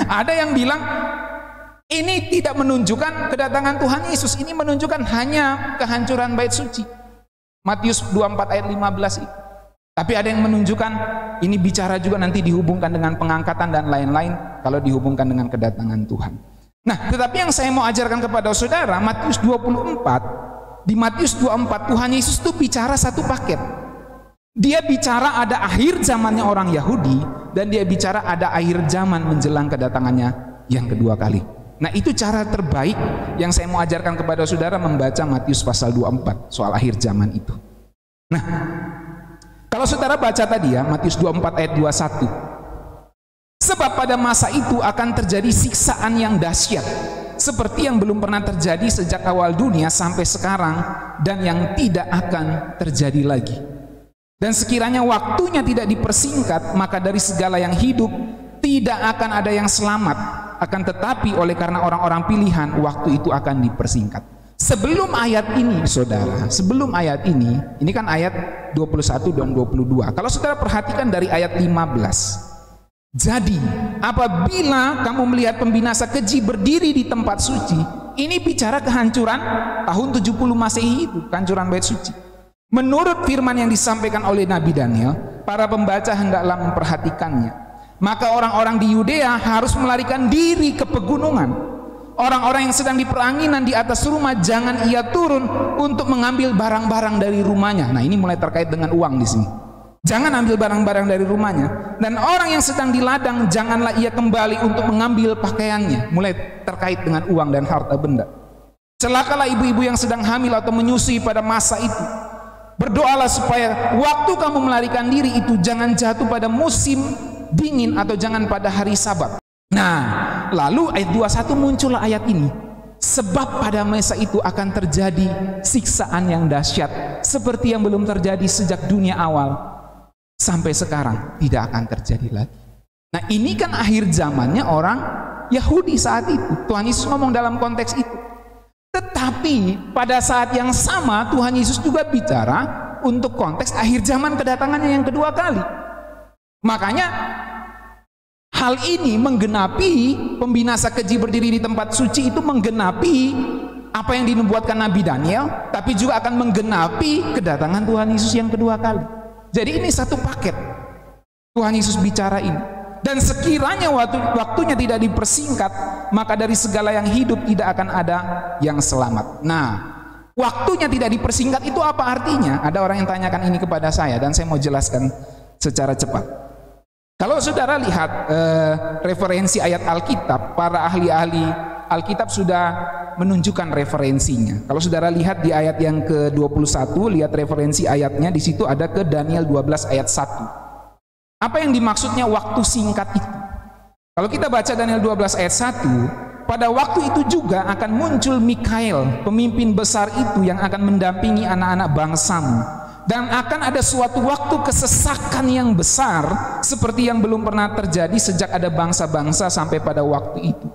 Ada yang bilang ini tidak menunjukkan kedatangan Tuhan Yesus, ini menunjukkan hanya kehancuran bait suci. Matius 24 ayat 15 itu. Tapi ada yang menunjukkan ini bicara juga nanti dihubungkan dengan pengangkatan dan lain-lain kalau dihubungkan dengan kedatangan Tuhan. Nah, tetapi yang saya mau ajarkan kepada saudara, Matius 24, di Matius 24 Tuhan Yesus itu bicara satu paket. Dia bicara ada akhir zamannya orang Yahudi, dan dia bicara ada akhir zaman menjelang kedatangannya yang kedua kali. Nah, itu cara terbaik yang saya mau ajarkan kepada saudara membaca Matius pasal 24 soal akhir zaman itu. Nah, kalau saudara baca tadi ya, Matius 24 ayat 21. Sebab pada masa itu akan terjadi siksaan yang dahsyat, seperti yang belum pernah terjadi sejak awal dunia sampai sekarang, dan yang tidak akan terjadi lagi. Dan sekiranya waktunya tidak dipersingkat, maka dari segala yang hidup tidak akan ada yang selamat. Akan tetapi oleh karena orang-orang pilihan, waktu itu akan dipersingkat. Sebelum ayat ini saudara, sebelum ayat ini kan ayat 21 dan 22. Kalau saudara perhatikan dari ayat 15. Jadi apabila kamu melihat pembinasa keji berdiri di tempat suci, ini bicara kehancuran tahun 70 Masehi itu, kehancuran bait suci. Menurut firman yang disampaikan oleh Nabi Daniel, para pembaca hendaklah memperhatikannya. Maka orang-orang di Yudea harus melarikan diri ke pegunungan. Orang-orang yang sedang di peranginan di atas rumah, jangan ia turun untuk mengambil barang-barang dari rumahnya. Nah, ini mulai terkait dengan uang di sini. Jangan ambil barang-barang dari rumahnya. Dan orang yang sedang di ladang, janganlah ia kembali untuk mengambil pakaiannya. Mulai terkait dengan uang dan harta benda. Celakalah ibu-ibu yang sedang hamil atau menyusui pada masa itu. Berdoalah supaya waktu kamu melarikan diri itu jangan jatuh pada musim dingin atau jangan pada hari Sabat. Nah, lalu ayat 21 muncullah ayat ini. Sebab pada masa itu akan terjadi siksaan yang dahsyat, seperti yang belum terjadi sejak dunia awal sampai sekarang, tidak akan terjadi lagi. Nah, ini kan akhir zamannya orang Yahudi saat itu. Tuhan Yesus ngomong dalam konteks itu. Tetapi pada saat yang sama Tuhan Yesus juga bicara untuk konteks akhir zaman kedatangannya yang kedua kali. Makanya hal ini menggenapi pembinasa keji berdiri di tempat suci, itu menggenapi apa yang dinubuatkan Nabi Daniel, tapi juga akan menggenapi kedatangan Tuhan Yesus yang kedua kali. Jadi ini satu paket. Tuhan Yesus bicara ini. Dan sekiranya waktunya tidak dipersingkat, maka dari segala yang hidup tidak akan ada yang selamat. Nah, waktunya tidak dipersingkat itu apa artinya? Ada orang yang tanyakan ini kepada saya, dan saya mau jelaskan secara cepat. Kalau saudara lihat referensi ayat Alkitab, para ahli-ahli Alkitab sudah menunjukkan referensinya. Kalau saudara lihat di ayat yang ke-21, lihat referensi ayatnya, di situ ada ke Daniel 12 ayat 1. Apa yang dimaksudnya waktu singkat itu? Kalau kita baca Daniel 12 ayat 1, pada waktu itu juga akan muncul Mikael, pemimpin besar itu yang akan mendampingi anak-anak bangsamu. Dan akan ada suatu waktu kesesakan yang besar seperti yang belum pernah terjadi sejak ada bangsa-bangsa sampai pada waktu itu.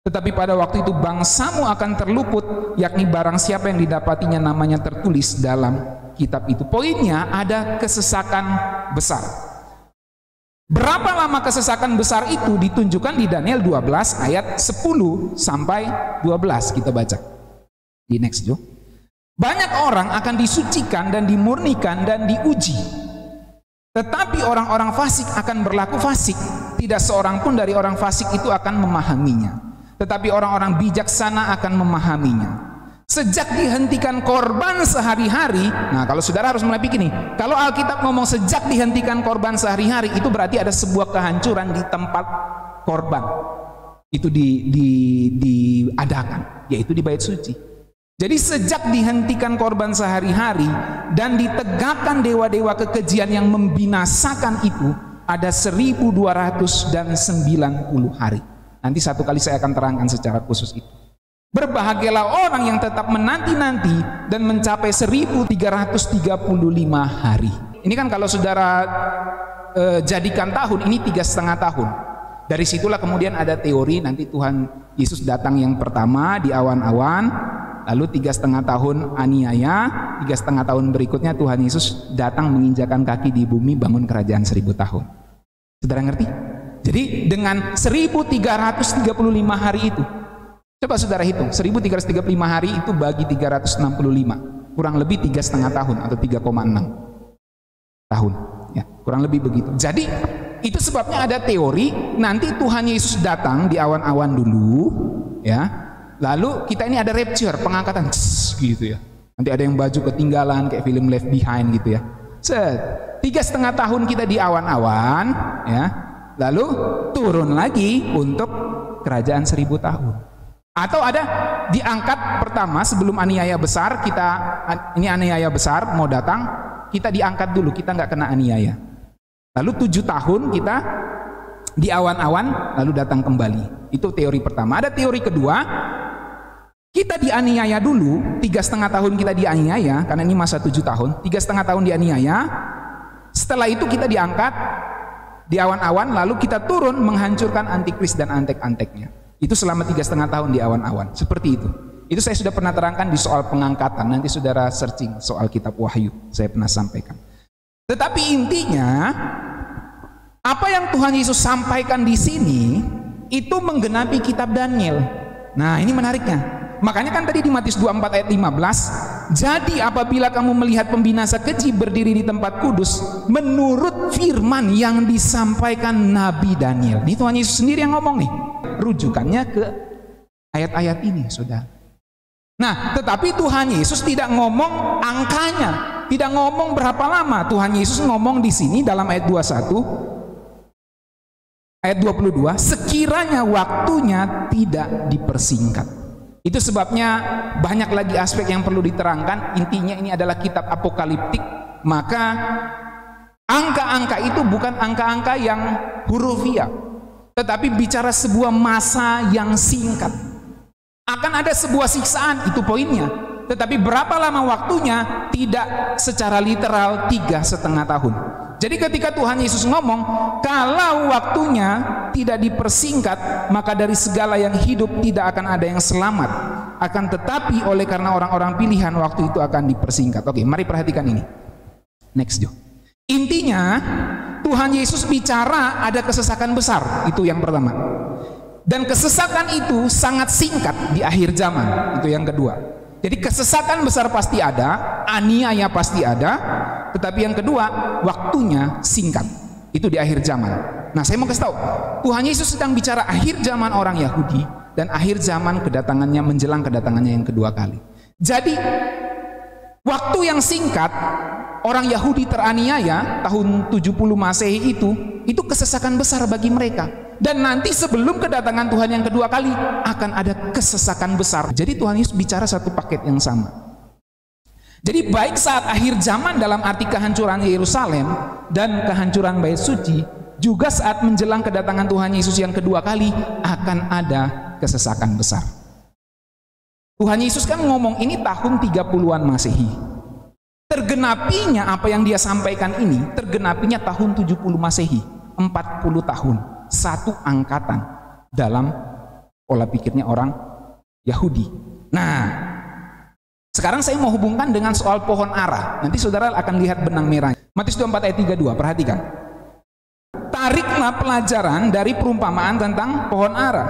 Tetapi pada waktu itu bangsamu akan terluput, yakni barang siapa yang didapatinya namanya tertulis dalam kitab itu. Poinnya ada kesesakan besar. Berapa lama kesesakan besar itu ditunjukkan di Daniel 12 ayat 10 sampai 12. Kita baca di next Jo. Banyak orang akan disucikan dan dimurnikan dan diuji. Tetapi orang-orang fasik akan berlaku fasik. Tidak seorang pun dari orang fasik itu akan memahaminya. Tetapi orang-orang bijaksana akan memahaminya. Sejak dihentikan korban sehari-hari. Nah, kalau saudara harus mulai pikir nih, kalau Alkitab ngomong sejak dihentikan korban sehari-hari, itu berarti ada sebuah kehancuran di tempat korban itu diadakan, yaitu di bait suci. Jadi sejak dihentikan korban sehari-hari dan ditegakkan dewa-dewa kekejian yang membinasakan itu, ada 1290 hari. Nanti satu kali saya akan terangkan secara khusus itu. Berbahagialah orang yang tetap menanti-nanti dan mencapai 1335 hari. Ini kan kalau saudara jadikan tahun, ini 3,5 tahun. Dari situlah kemudian ada teori nanti Tuhan Yesus datang yang pertama di awan-awan, lalu 3,5 tahun aniaya, 3,5 tahun berikutnya Tuhan Yesus datang menginjakan kaki di bumi, bangun kerajaan 1000 tahun. Saudara ngerti? Jadi dengan 1335 hari itu, coba saudara hitung, 1335 hari itu bagi 365, kurang lebih 3,5 tahun atau 3,6 tahun, ya, kurang lebih begitu. Jadi itu sebabnya ada teori nanti Tuhan Yesus datang di awan-awan dulu, ya, lalu kita ini ada rapture, pengangkatan, gitu ya. Nanti ada yang baju ketinggalan kayak film Left Behind gitu ya. 3,5 tahun kita di awan-awan, ya, lalu turun lagi untuk kerajaan 1000 tahun. Atau ada diangkat pertama sebelum aniaya besar, kita ini aniaya besar mau datang, kita diangkat dulu, kita nggak kena aniaya. Lalu 7 tahun kita di awan-awan, lalu datang kembali. Itu teori pertama. Ada teori kedua, kita dianiaya dulu, 3,5 tahun kita dianiaya, karena ini masa 7 tahun, 3,5 tahun dianiaya. Setelah itu kita diangkat di awan-awan, lalu kita turun menghancurkan antikris dan antek-anteknya. Itu selama 3,5 tahun di awan-awan, seperti itu. Itu saya sudah pernah terangkan di soal pengangkatan. Nanti saudara searching soal kitab Wahyu, saya pernah sampaikan. Tetapi intinya, apa yang Tuhan Yesus sampaikan di sini itu menggenapi kitab Daniel. Nah, ini menariknya. Makanya kan tadi di Matius 24 ayat 15, jadi apabila kamu melihat pembinasa keji berdiri di tempat kudus, menurut firman yang disampaikan Nabi Daniel. Ini Tuhan Yesus sendiri yang ngomong nih. Rujukannya ke ayat-ayat ini, saudara. Nah, tetapi Tuhan Yesus tidak ngomong angkanya, tidak ngomong berapa lama. Tuhan Yesus ngomong di sini dalam ayat 21, ayat 22, sekiranya waktunya tidak dipersingkat. Itu sebabnya banyak lagi aspek yang perlu diterangkan. Intinya ini adalah kitab apokaliptik. Maka angka-angka itu bukan angka-angka yang hurufiah, tetapi bicara sebuah masa yang singkat. Akan ada sebuah siksaan, itu poinnya. Tetapi berapa lama waktunya tidak secara literal 3,5 tahun. Jadi ketika Tuhan Yesus ngomong, kalau waktunya tidak dipersingkat, maka dari segala yang hidup tidak akan ada yang selamat. Akan tetapi oleh karena orang-orang pilihan, waktu itu akan dipersingkat. Oke, mari perhatikan ini. Next, Jo. Intinya, Tuhan Yesus bicara ada kesesakan besar, itu yang pertama. Dan kesesakan itu sangat singkat di akhir zaman, itu yang kedua. Jadi kesesakan besar pasti ada, aniaya pasti ada, tetapi yang kedua, waktunya singkat, itu di akhir zaman. Nah, saya mau kasih tahu, Tuhan Yesus sedang bicara akhir zaman orang Yahudi dan akhir zaman kedatangannya, menjelang kedatangannya yang kedua kali. Jadi waktu yang singkat, orang Yahudi teraniaya tahun 70 Masehi itu kesesakan besar bagi mereka. Dan nanti sebelum kedatangan Tuhan yang kedua kali akan ada kesesakan besar. Jadi Tuhan Yesus bicara satu paket yang sama. Jadi baik saat akhir zaman dalam arti kehancuran Yerusalem dan kehancuran Bait Suci, juga saat menjelang kedatangan Tuhan Yesus yang kedua kali akan ada kesesakan besar. Tuhan Yesus kan ngomong ini tahun 30-an Masehi. Tergenapinya apa yang dia sampaikan ini, tergenapinya tahun 70 Masehi, 40 tahun. Satu angkatan dalam pola pikirnya orang Yahudi. Nah, sekarang saya mau hubungkan dengan soal pohon ara. Nanti saudara akan lihat benang merah. Matius 24 ayat 32, perhatikan. Tariklah pelajaran dari perumpamaan tentang pohon ara.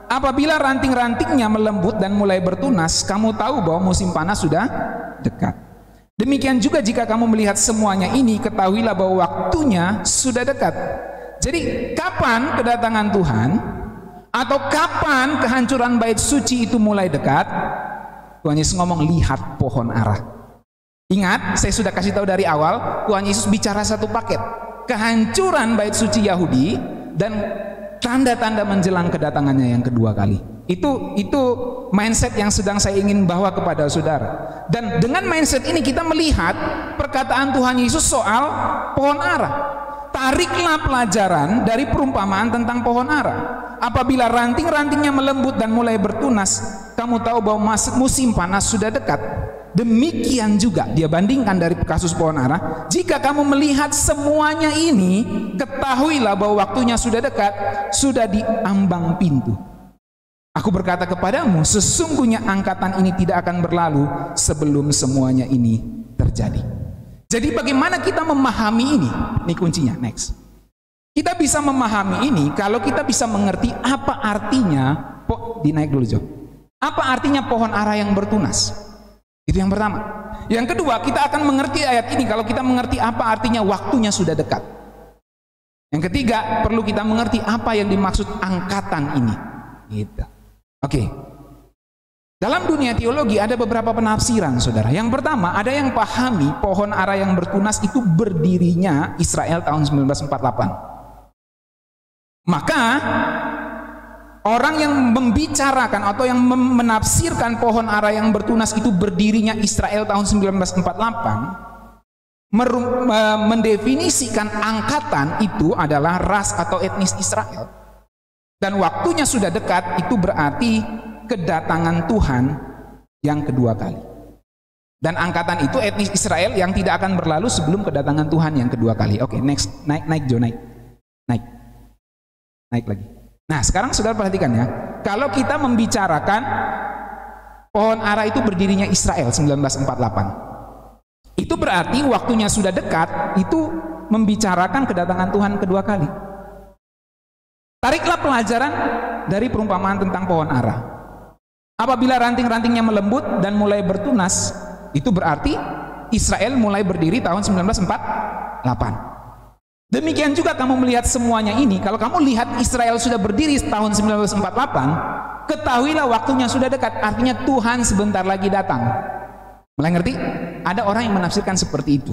Apabila ranting-rantingnya melembut dan mulai bertunas, kamu tahu bahwa musim panas sudah dekat. Demikian juga jika kamu melihat semuanya ini, ketahuilah bahwa waktunya sudah dekat. Jadi kapan kedatangan Tuhan atau kapan kehancuran bait suci itu mulai dekat? Tuhan Yesus ngomong, lihat pohon ara. Ingat, saya sudah kasih tahu dari awal, Tuhan Yesus bicara satu paket. Kehancuran bait suci Yahudi dan tanda-tanda menjelang kedatangannya yang kedua kali. Itu mindset yang sedang saya ingin bawa kepada saudara. Dan dengan mindset ini kita melihat perkataan Tuhan Yesus soal pohon ara. Tariklah pelajaran dari perumpamaan tentang pohon ara. Apabila ranting-rantingnya melembut dan mulai bertunas, kamu tahu bahwa musim panas sudah dekat. Demikian juga dia bandingkan dari kasus pohon ara. Jika kamu melihat semuanya ini, ketahuilah bahwa waktunya sudah dekat, sudah di ambang pintu. Aku berkata kepadamu, sesungguhnya angkatan ini tidak akan berlalu sebelum semuanya ini terjadi. Jadi bagaimana kita memahami ini? Ini kuncinya, next. Kita bisa memahami ini kalau kita bisa mengerti apa artinya, dinaik dulu Jo. Apa artinya pohon ara yang bertunas? Itu yang pertama. Yang kedua, kita akan mengerti ayat ini kalau kita mengerti apa artinya waktunya sudah dekat. Yang ketiga, perlu kita mengerti apa yang dimaksud angkatan ini. Gitu. Oke. Dalam dunia teologi ada beberapa penafsiran, saudara. Yang pertama, ada yang pahami pohon ara yang bertunas itu berdirinya Israel tahun 1948. Maka orang yang membicarakan atau yang menafsirkan pohon ara yang bertunas itu berdirinya Israel tahun 1948 mendefinisikan angkatan itu adalah ras atau etnis Israel. Dan waktunya sudah dekat, itu berarti kedatangan Tuhan yang kedua kali. Dan angkatan itu etnis Israel yang tidak akan berlalu sebelum kedatangan Tuhan yang kedua kali. Oke, next, naik Jo, naik lagi. Nah, sekarang saudara perhatikan ya, kalau kita membicarakan pohon ara itu berdirinya Israel 1948, itu berarti waktunya sudah dekat, itu membicarakan kedatangan Tuhan kedua kali. Tariklah pelajaran dari perumpamaan tentang pohon ara. Apabila ranting-rantingnya melembut dan mulai bertunas, itu berarti Israel mulai berdiri tahun 1948. Demikian juga kamu melihat semuanya ini, kalau kamu lihat Israel sudah berdiri tahun 1948, ketahuilah waktunya sudah dekat, artinya Tuhan sebentar lagi datang. Mulai ngerti? Ada orang yang menafsirkan seperti itu.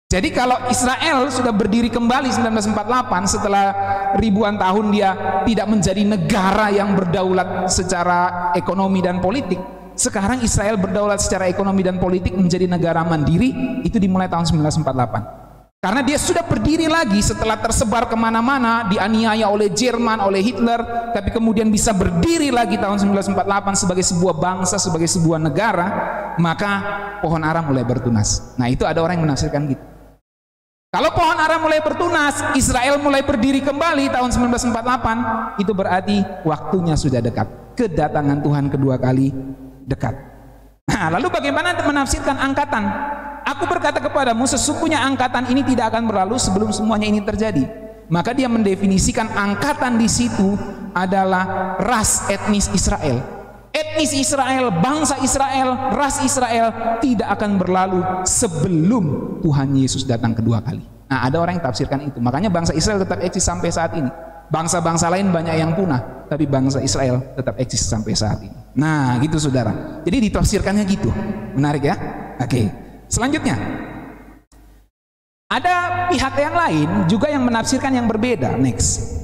Jadi kalau Israel sudah berdiri kembali 1948 setelah ribuan tahun dia tidak menjadi negara yang berdaulat secara ekonomi dan politik, sekarang Israel berdaulat secara ekonomi dan politik menjadi negara mandiri, itu dimulai tahun 1948. Karena dia sudah berdiri lagi setelah tersebar kemana-mana, dianiaya oleh Jerman, oleh Hitler, tapi kemudian bisa berdiri lagi tahun 1948 sebagai sebuah bangsa, sebagai sebuah negara, maka pohon ara mulai bertunas. Nah, itu ada orang yang menafsirkan gitu. Kalau pohon ara mulai bertunas, Israel mulai berdiri kembali tahun 1948, itu berarti waktunya sudah dekat. Kedatangan Tuhan kedua kali dekat. Nah, lalu bagaimana menafsirkan angkatan? Aku berkata kepadamu, sesungguhnya angkatan ini tidak akan berlalu sebelum semuanya ini terjadi. Maka dia mendefinisikan angkatan di situ adalah ras etnis Israel. Etnis Israel, bangsa Israel, ras Israel tidak akan berlalu sebelum Tuhan Yesus datang kedua kali. Nah, ada orang yang tafsirkan itu. Makanya bangsa Israel tetap eksis sampai saat ini. Bangsa-bangsa lain banyak yang punah, tapi bangsa Israel tetap eksis sampai saat ini. Nah, gitu saudara. Jadi ditafsirkannya gitu. Menarik ya? Oke. Selanjutnya, ada pihak yang lain juga yang menafsirkan yang berbeda. Next.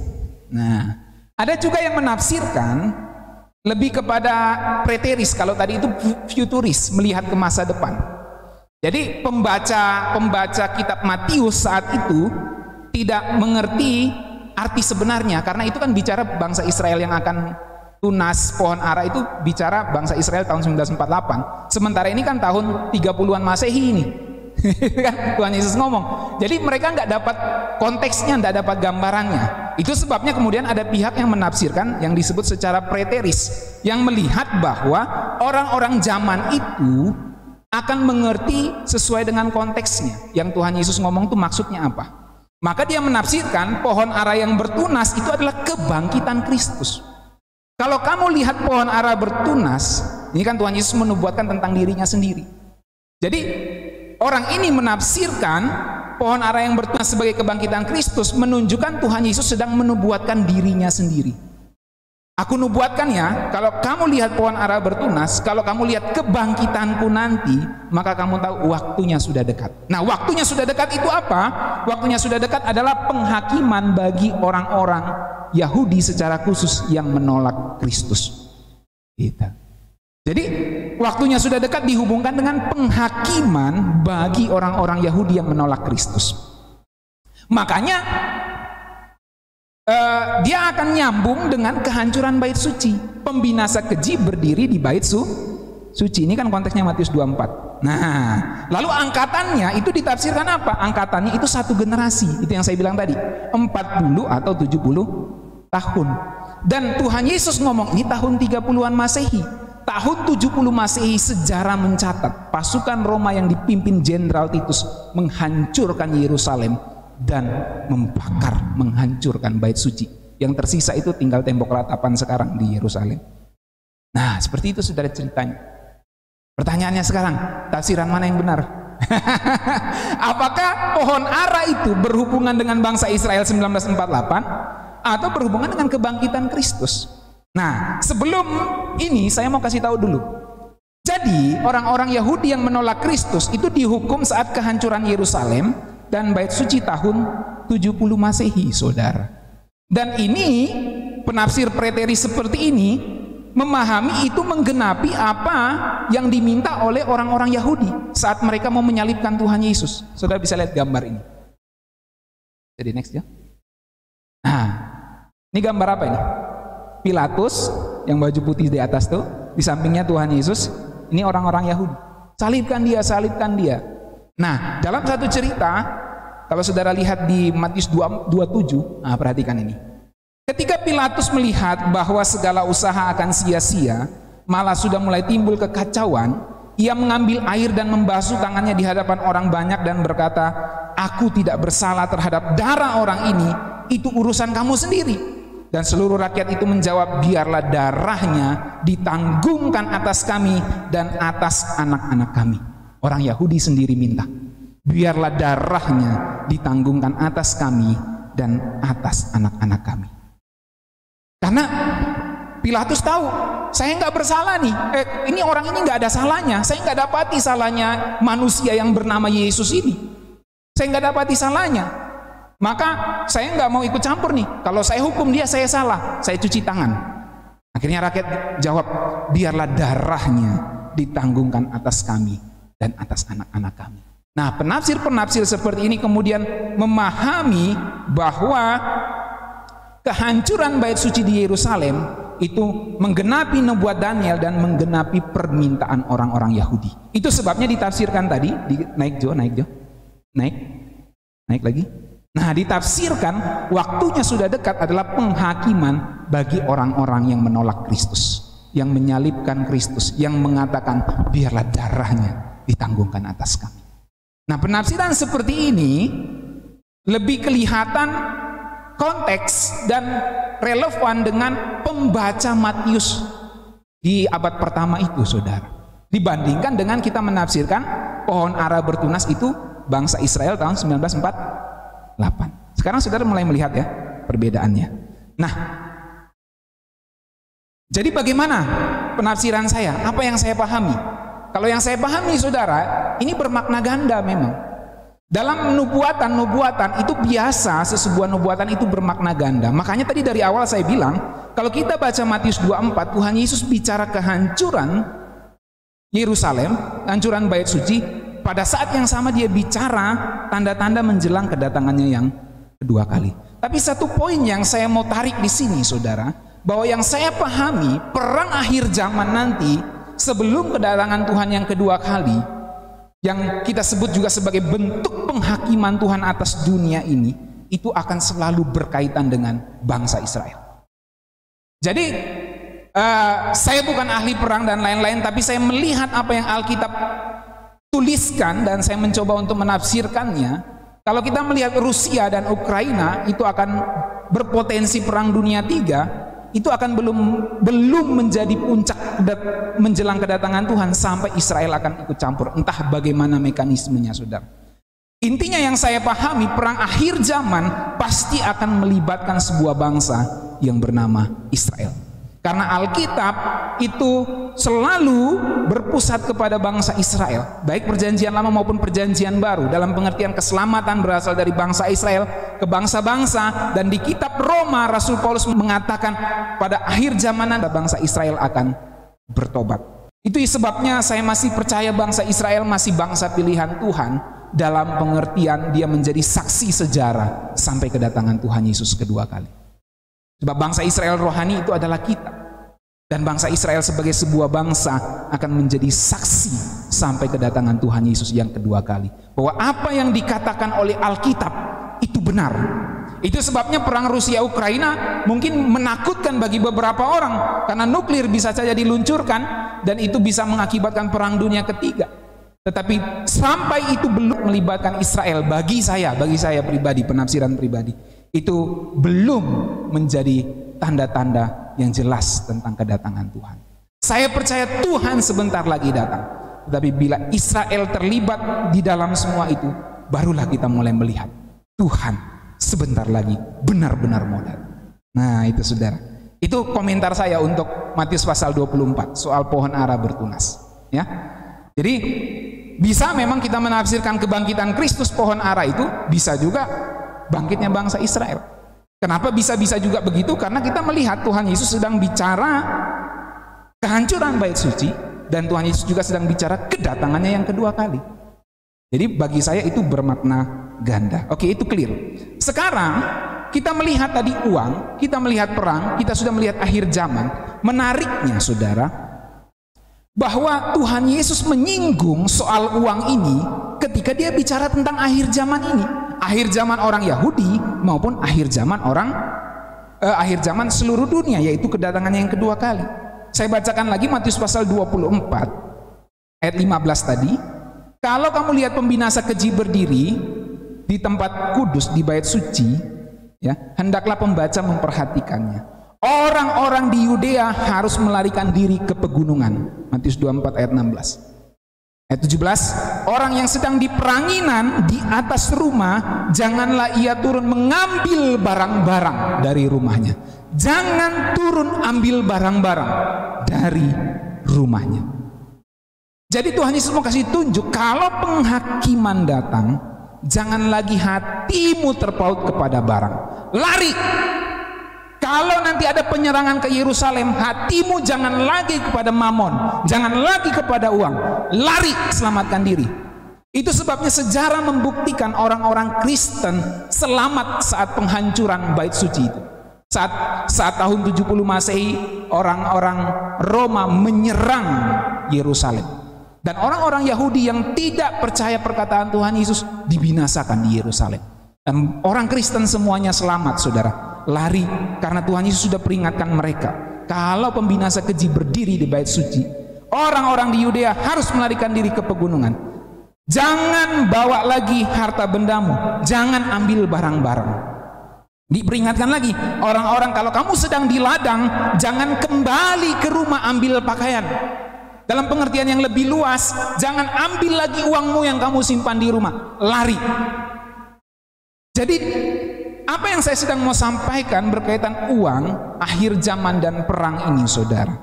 Nah, ada juga yang menafsirkan lebih kepada preteris, kalau tadi itu futuris, melihat ke masa depan. Jadi pembaca kitab Matius saat itu tidak mengerti arti sebenarnya, karena itu kan bicara bangsa Israel yang akan tunas pohon ara, itu bicara bangsa Israel tahun 1948. Sementara ini kan tahun 30-an Masehi ini. Kan Tuhan Yesus ngomong. Jadi mereka nggak dapat konteksnya, nggak dapat gambarannya. Itu sebabnya kemudian ada pihak yang menafsirkan yang disebut secara preteris, yang melihat bahwa orang-orang zaman itu akan mengerti sesuai dengan konteksnya. Yang Tuhan Yesus ngomong itu maksudnya apa. Maka dia menafsirkan pohon ara yang bertunas itu adalah kebangkitan Kristus. Kalau kamu lihat pohon ara bertunas, ini kan Tuhan Yesus menubuatkan tentang dirinya sendiri. Jadi orang ini menafsirkan pohon ara yang bertunas sebagai kebangkitan Kristus, menunjukkan Tuhan Yesus sedang menubuatkan dirinya sendiri. Aku nubuatkan ya, kalau kamu lihat pohon ara bertunas, kalau kamu lihat kebangkitanku nanti, maka kamu tahu waktunya sudah dekat. Nah, waktunya sudah dekat itu apa? Waktunya sudah dekat adalah penghakiman bagi orang-orang Yahudi secara khusus yang menolak Kristus. Gitu. Jadi waktunya sudah dekat dihubungkan dengan penghakiman bagi orang-orang Yahudi yang menolak Kristus. Makanya dia akan nyambung dengan kehancuran bait suci. Pembinasa keji berdiri di bait suci. Ini kan konteksnya Matius 24. Nah, lalu angkatannya itu ditafsirkan apa? Angkatannya itu satu generasi. Itu yang saya bilang tadi, 40 atau 70 tahun. Dan Tuhan Yesus ngomong ini tahun 30-an Masehi. Tahun 70 Masehi sejarah mencatat pasukan Roma yang dipimpin Jenderal Titus menghancurkan Yerusalem dan membakar, menghancurkan bait suci. Yang tersisa itu tinggal tembok ratapan sekarang di Yerusalem. Nah, seperti itu saudara ceritanya. Pertanyaannya sekarang, tafsiran mana yang benar? Apakah pohon ara itu berhubungan dengan bangsa Israel 1948 atau berhubungan dengan kebangkitan Kristus? Nah, sebelum ini saya mau kasih tahu dulu. Jadi, orang-orang Yahudi yang menolak Kristus itu dihukum saat kehancuran Yerusalem dan bait suci tahun 70 Masehi, saudara. Dan ini, penafsir preteris seperti ini memahami itu menggenapi apa yang diminta oleh orang-orang Yahudi saat mereka mau menyalibkan Tuhan Yesus. Saudara bisa lihat gambar ini. Jadi next ya. Nah, ini gambar apa ini? Pilatus yang baju putih di atas tuh, di sampingnya Tuhan Yesus. Ini orang-orang Yahudi. Salibkan dia, salibkan dia. Nah, dalam satu cerita, kalau saudara lihat di Matius 27, nah perhatikan ini. Ketika Pilatus melihat bahwa segala usaha akan sia-sia, malah sudah mulai timbul kekacauan, ia mengambil air dan membasuh tangannya di hadapan orang banyak dan berkata, "Aku tidak bersalah terhadap darah orang ini, itu urusan kamu sendiri." Dan seluruh rakyat itu menjawab, "Biarlah darahnya ditanggungkan atas kami dan atas anak-anak kami." Orang Yahudi sendiri minta, biarlah darahnya ditanggungkan atas kami dan atas anak-anak kami. Karena Pilatus tahu, saya nggak bersalah nih. Ini orang ini nggak ada salahnya. Saya nggak dapati salahnya manusia yang bernama Yesus ini. Saya nggak dapati salahnya. Maka saya nggak mau ikut campur nih. Kalau saya hukum dia, saya salah. Saya cuci tangan. Akhirnya rakyat jawab, biarlah darahnya ditanggungkan atas kami dan atas anak-anak kami. Nah, penafsir-penafsir seperti ini kemudian memahami bahwa kehancuran bait suci di Yerusalem itu menggenapi nubuat Daniel dan menggenapi permintaan orang-orang Yahudi. Itu sebabnya ditafsirkan tadi, naik lagi. Nah, ditafsirkan waktunya sudah dekat adalah penghakiman bagi orang-orang yang menolak Kristus, yang menyalibkan Kristus, yang mengatakan biarlah darahnya ditanggungkan atas kami. Nah, penafsiran seperti ini lebih kelihatan konteks dan relevan dengan pembaca Matius di abad pertama itu, saudara. Dibandingkan dengan kita menafsirkan pohon ara bertunas itu bangsa Israel tahun 1948. Sekarang saudara mulai melihat ya perbedaannya. Nah, jadi bagaimana penafsiran saya? Apa yang saya pahami? Kalau yang saya pahami, saudara, ini bermakna ganda memang. Dalam nubuatan itu biasa, sebuah nubuatan itu bermakna ganda. Makanya tadi dari awal saya bilang, kalau kita baca Matius 24, Tuhan Yesus bicara kehancuran Yerusalem, hancuran bait suci. Pada saat yang sama dia bicara tanda-tanda menjelang kedatangannya yang kedua kali. Tapi satu poin yang saya mau tarik di sini, saudara, bahwa yang saya pahami perang akhir zaman nanti sebelum kedatangan Tuhan yang kedua kali, yang kita sebut juga sebagai bentuk penghakiman Tuhan atas dunia ini, itu akan selalu berkaitan dengan bangsa Israel. Jadi saya bukan ahli perang dan lain-lain, tapi saya melihat apa yang Alkitab tuliskan dan saya mencoba untuk menafsirkannya. Kalau kita melihat Rusia dan Ukraina itu akan berpotensi perang dunia 3, itu akan belum menjadi puncak menjelang kedatangan Tuhan sampai Israel akan ikut campur. Entah bagaimana mekanismenya, saudara. Intinya yang saya pahami, perang akhir zaman pasti akan melibatkan sebuah bangsa yang bernama Israel. Karena Alkitab itu selalu berpusat kepada bangsa Israel, baik perjanjian lama maupun perjanjian baru, dalam pengertian keselamatan berasal dari bangsa Israel ke bangsa-bangsa. Dan di kitab Roma, Rasul Paulus mengatakan pada akhir zaman nanti bangsa Israel akan bertobat. Itu sebabnya saya masih percaya bangsa Israel masih bangsa pilihan Tuhan, dalam pengertian dia menjadi saksi sejarah sampai kedatangan Tuhan Yesus kedua kali. Sebab bangsa Israel rohani itu adalah kita. Dan bangsa Israel sebagai sebuah bangsa akan menjadi saksi sampai kedatangan Tuhan Yesus yang kedua kali. Bahwa apa yang dikatakan oleh Alkitab itu benar. Itu sebabnya perang Rusia-Ukraina mungkin menakutkan bagi beberapa orang. Karena nuklir bisa saja diluncurkan dan itu bisa mengakibatkan perang dunia ketiga. Tetapi sampai itu belum melibatkan Israel, bagi saya pribadi, penafsiran pribadi, itu belum menjadi tanda-tanda yang jelas tentang kedatangan Tuhan. Saya percaya Tuhan sebentar lagi datang. Tetapi bila Israel terlibat di dalam semua itu, barulah kita mulai melihat Tuhan sebentar lagi benar-benar mau datang. Nah itu saudara, itu komentar saya untuk Matius pasal 24 soal pohon ara bertunas. Ya, jadi bisa memang kita menafsirkan kebangkitan Kristus pohon ara itu, bisa juga bangkitnya bangsa Israel. Kenapa bisa-bisa juga begitu? Karena kita melihat Tuhan Yesus sedang bicara kehancuran bait suci, dan Tuhan Yesus juga sedang bicara kedatangannya yang kedua kali. Jadi bagi saya itu bermakna ganda. Oke, itu clear. Sekarang kita melihat tadi uang, kita melihat perang, kita sudah melihat akhir zaman. Menariknya saudara, bahwa Tuhan Yesus menyinggung soal uang ini ketika dia bicara tentang akhir zaman ini. Akhir zaman orang Yahudi maupun akhir zaman akhir zaman seluruh dunia, yaitu kedatangannya yang kedua kali. Saya bacakan lagi Matius pasal 24 ayat 15 tadi. Kalau kamu lihat pembinasa keji berdiri di tempat kudus di bait suci, ya, hendaklah pembaca memperhatikannya. Orang-orang di Yudea harus melarikan diri ke pegunungan. Matius 24 ayat 16. Ayat 17, orang yang sedang di peranginan di atas rumah, janganlah ia turun mengambil barang-barang dari rumahnya. Jangan turun ambil barang-barang dari rumahnya. Jadi Tuhan Yesus mau kasih tunjuk, kalau penghakiman datang, jangan lagi hatimu terpaut kepada barang. Lari. Kalau nanti ada penyerangan ke Yerusalem, hatimu jangan lagi kepada mamon, jangan lagi kepada uang. Lari, selamatkan diri. Itu sebabnya sejarah membuktikan orang-orang Kristen selamat saat penghancuran bait suci itu. Saat tahun 70 Masehi, orang-orang Roma menyerang Yerusalem. Dan orang-orang Yahudi yang tidak percaya perkataan Tuhan Yesus dibinasakan di Yerusalem. Dan orang Kristen semuanya selamat, saudara. Lari, karena Tuhan Yesus sudah peringatkan mereka. Kalau pembinasa keji berdiri di bait suci, orang-orang di Yudea harus melarikan diri ke pegunungan. Jangan bawa lagi harta bendamu, jangan ambil barang-barang. Diperingatkan lagi, orang-orang kalau kamu sedang di ladang, jangan kembali ke rumah ambil pakaian. Dalam pengertian yang lebih luas, jangan ambil lagi uangmu yang kamu simpan di rumah. Lari. Jadi apa yang saya sedang mau sampaikan berkaitan uang, akhir zaman dan perang ini saudara.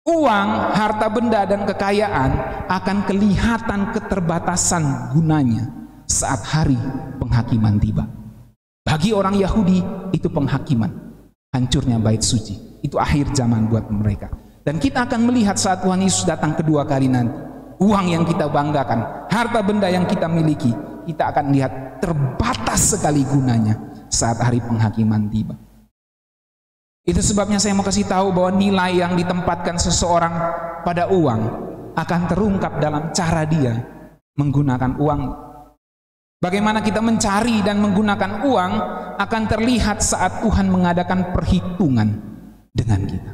Uang, harta benda dan kekayaan akan kelihatan keterbatasan gunanya saat hari penghakiman tiba. Bagi orang Yahudi itu penghakiman, hancurnya bait suci. Itu akhir zaman buat mereka. Dan kita akan melihat saat Tuhan Yesus datang kedua kali nanti, uang yang kita banggakan, harta benda yang kita miliki, kita akan lihat terbatas sekali gunanya saat hari penghakiman tiba. Itu sebabnya saya mau kasih tahu bahwa nilai yang ditempatkan seseorang pada uang akan terungkap dalam cara dia menggunakan uang. Bagaimana kita mencari dan menggunakan uang akan terlihat saat Tuhan mengadakan perhitungan dengan kita.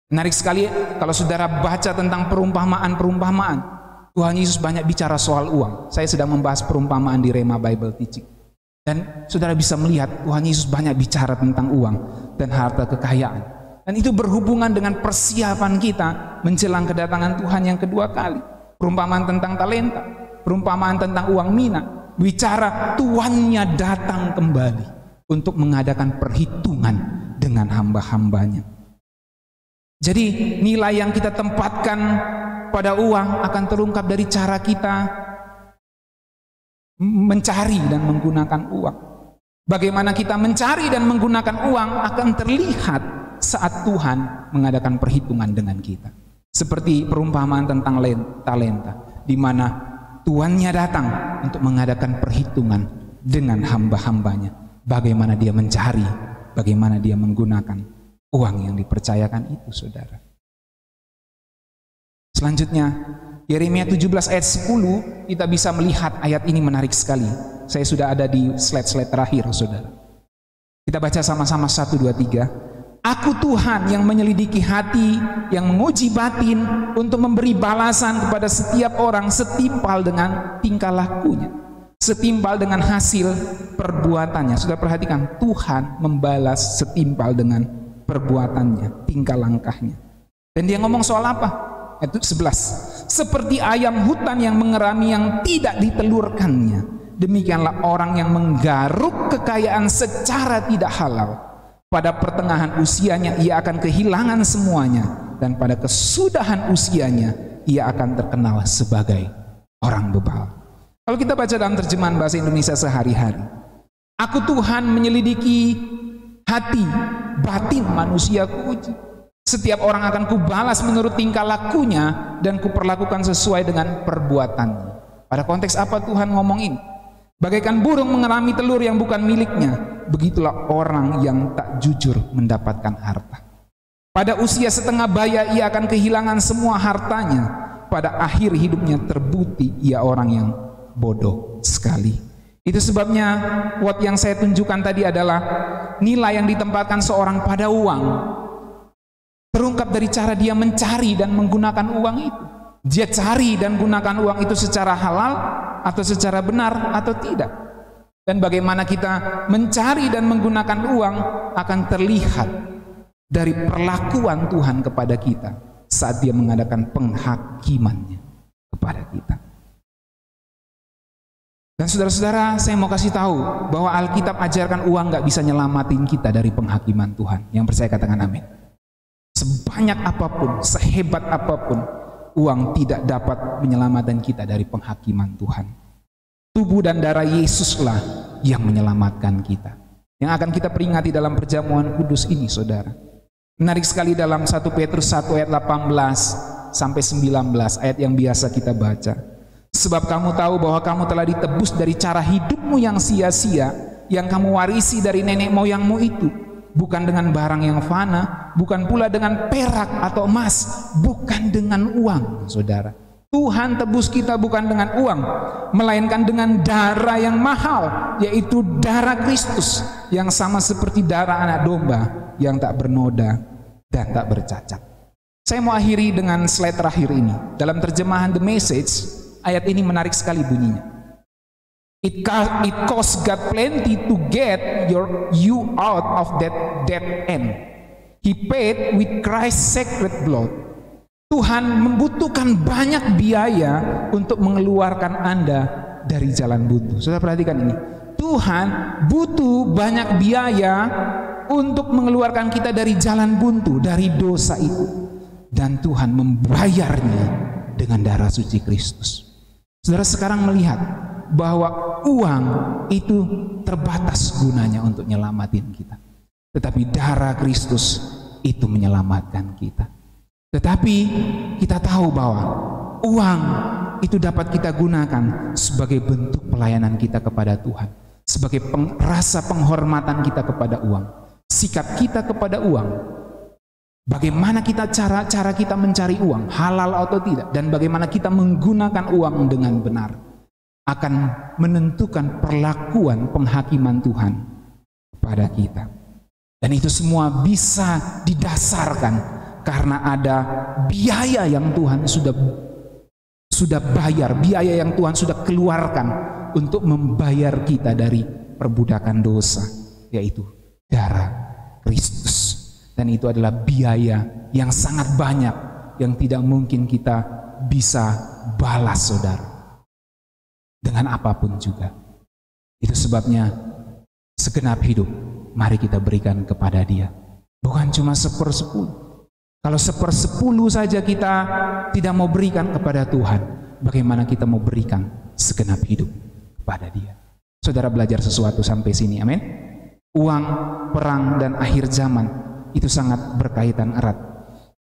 Menarik sekali kalau saudara baca tentang perumpamaan-perumpamaan. Tuhan Yesus banyak bicara soal uang. Saya sedang membahas perumpamaan di Rema Bible Teaching. Dan saudara bisa melihat Tuhan Yesus banyak bicara tentang uang dan harta kekayaan. Dan itu berhubungan dengan persiapan kita menjelang kedatangan Tuhan yang kedua kali. Perumpamaan tentang talenta, perumpamaan tentang uang mina, bicara tuannya datang kembali untuk mengadakan perhitungan dengan hamba-hambanya. Jadi nilai yang kita tempatkan pada uang akan terungkap dari cara kita mencari dan menggunakan uang. Bagaimana kita mencari dan menggunakan uang akan terlihat saat Tuhan mengadakan perhitungan dengan kita. Seperti perumpamaan tentang talenta, di mana tuannya datang untuk mengadakan perhitungan dengan hamba-hambanya. Bagaimana dia mencari, bagaimana dia menggunakan uang yang dipercayakan itu, saudara. Selanjutnya, Yeremia 17 ayat 10, kita bisa melihat ayat ini menarik sekali. Saya sudah ada di slide-slide terakhir, saudara. Kita baca sama-sama 1, 2, 3. Aku Tuhan yang menyelidiki hati, yang menguji batin untuk memberi balasan kepada setiap orang setimpal dengan tingkah lakunya, setimpal dengan hasil perbuatannya. Sudah perhatikan, Tuhan membalas setimpal dengan perbuatannya, tingkah langkahnya. Dan dia ngomong soal apa? Ayat 11. Seperti ayam hutan yang mengerami yang tidak ditelurkannya, demikianlah orang yang menggaruk kekayaan secara tidak halal. Pada pertengahan usianya ia akan kehilangan semuanya, dan pada kesudahan usianya ia akan terkenal sebagai orang bebal. Kalau kita baca dalam terjemahan bahasa Indonesia sehari-hari, aku Tuhan menyelidiki hati, batin manusia kuuji. Setiap orang akan kubalas menurut tingkah lakunya, dan kuperlakukan sesuai dengan perbuatannya. Pada konteks apa Tuhan ngomong ini? Bagaikan burung mengerami telur yang bukan miliknya, begitulah orang yang tak jujur mendapatkan harta. Pada usia setengah baya ia akan kehilangan semua hartanya. Pada akhir hidupnya terbukti ia orang yang bodoh sekali. Itu sebabnya what yang saya tunjukkan tadi adalah nilai yang ditempatkan seorang pada uang terungkap dari cara dia mencari dan menggunakan uang itu. Dia cari dan gunakan uang itu secara halal atau secara benar atau tidak. Dan bagaimana kita mencari dan menggunakan uang akan terlihat dari perlakuan Tuhan kepada kita saat dia mengadakan penghakimannya kepada kita. Dan saudara-saudara, saya mau kasih tahu bahwa Alkitab ajarkan uang gak bisa nyelamatin kita dari penghakiman Tuhan. Yang percaya katakan amin. Sebanyak apapun, sehebat apapun, uang tidak dapat menyelamatkan kita dari penghakiman Tuhan. Tubuh dan darah Yesuslah yang menyelamatkan kita, yang akan kita peringati dalam perjamuan kudus ini, saudara. Menarik sekali dalam 1 Petrus 1 ayat 18 sampai 19, ayat yang biasa kita baca. Sebab kamu tahu bahwa kamu telah ditebus dari cara hidupmu yang sia-sia, yang kamu warisi dari nenek moyangmu itu, bukan dengan barang yang fana, bukan pula dengan perak atau emas, bukan dengan uang, saudara. Tuhan tebus kita bukan dengan uang, melainkan dengan darah yang mahal, yaitu darah Kristus, yang sama seperti darah anak domba, yang tak bernoda dan tak bercacat. Saya mau akhiri dengan slide terakhir ini. Dalam terjemahan The Message, ayat ini menarik sekali bunyinya. It costs God plenty to get you out of that dead end. He paid with Christ's sacred blood. Tuhan membutuhkan banyak biaya untuk mengeluarkan Anda dari jalan buntu. Sudah perhatikan ini. Tuhan butuh banyak biaya untuk mengeluarkan kita dari jalan buntu, dari dosa itu. Dan Tuhan membayarnya dengan darah suci Kristus. Saudara sekarang melihat bahwa uang itu terbatas gunanya untuk menyelamatin kita. Tetapi darah Kristus itu menyelamatkan kita. Tetapi kita tahu bahwa uang itu dapat kita gunakan sebagai bentuk pelayanan kita kepada Tuhan, sebagai rasa penghormatan kita kepada uang, sikap kita kepada uang, bagaimana kita cara kita mencari uang, halal atau tidak, dan bagaimana kita menggunakan uang dengan benar, akan menentukan perlakuan penghakiman Tuhan kepada kita. Dan itu semua bisa didasarkan karena ada biaya yang Tuhan sudah bayar, biaya yang Tuhan sudah keluarkan untuk membayar kita dari perbudakan dosa, yaitu darah Kristus. Dan itu adalah biaya yang sangat banyak, yang tidak mungkin kita bisa balas, saudara, dengan apapun juga. Itu sebabnya segenap hidup mari kita berikan kepada Dia, bukan cuma 1/10. Kalau 1/10 saja kita tidak mau berikan kepada Tuhan, bagaimana kita mau berikan segenap hidup kepada Dia? Saudara belajar sesuatu sampai sini, amin? Uang, perang, dan akhir zaman itu sangat berkaitan erat.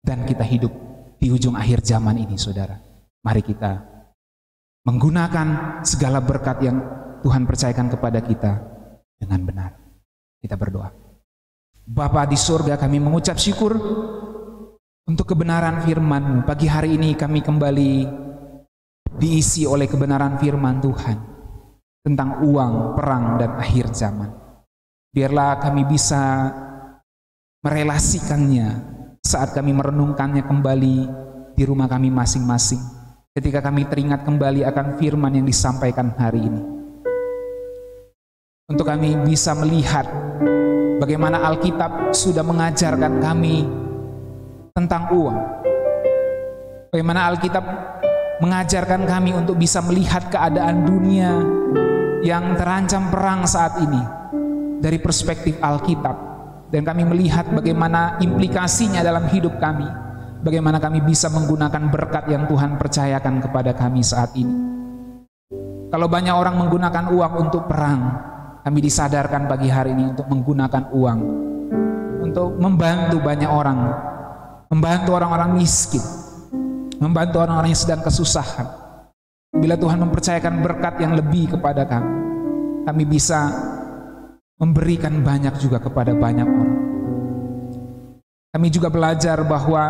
Dan kita hidup di ujung akhir zaman ini, saudara. Mari kita menggunakan segala berkat yang Tuhan percayakan kepada kita dengan benar. Kita berdoa. Bapa di surga, kami mengucap syukur untuk kebenaran firman-Mu. Pagi hari ini kami kembali diisi oleh kebenaran firman Tuhan tentang uang, perang, dan akhir zaman. Biarlah kami bisa merelasikannya saat kami merenungkannya kembali di rumah kami masing-masing. Ketika kami teringat kembali akan firman yang disampaikan hari ini. Untuk kami bisa melihat bagaimana Alkitab sudah mengajarkan kami tentang uang. Bagaimana Alkitab mengajarkan kami untuk bisa melihat keadaan dunia yang terancam perang saat ini dari perspektif Alkitab. Dan kami melihat bagaimana implikasinya dalam hidup kami. Bagaimana kami bisa menggunakan berkat yang Tuhan percayakan kepada kami saat ini. Kalau banyak orang menggunakan uang untuk perang, kami disadarkan pagi hari ini untuk menggunakan uang untuk membantu banyak orang, membantu orang-orang miskin, membantu orang-orang yang sedang kesusahan. Bila Tuhan mempercayakan berkat yang lebih kepada kami bisa memberikan banyak juga kepada banyak orang. Kami juga belajar bahwa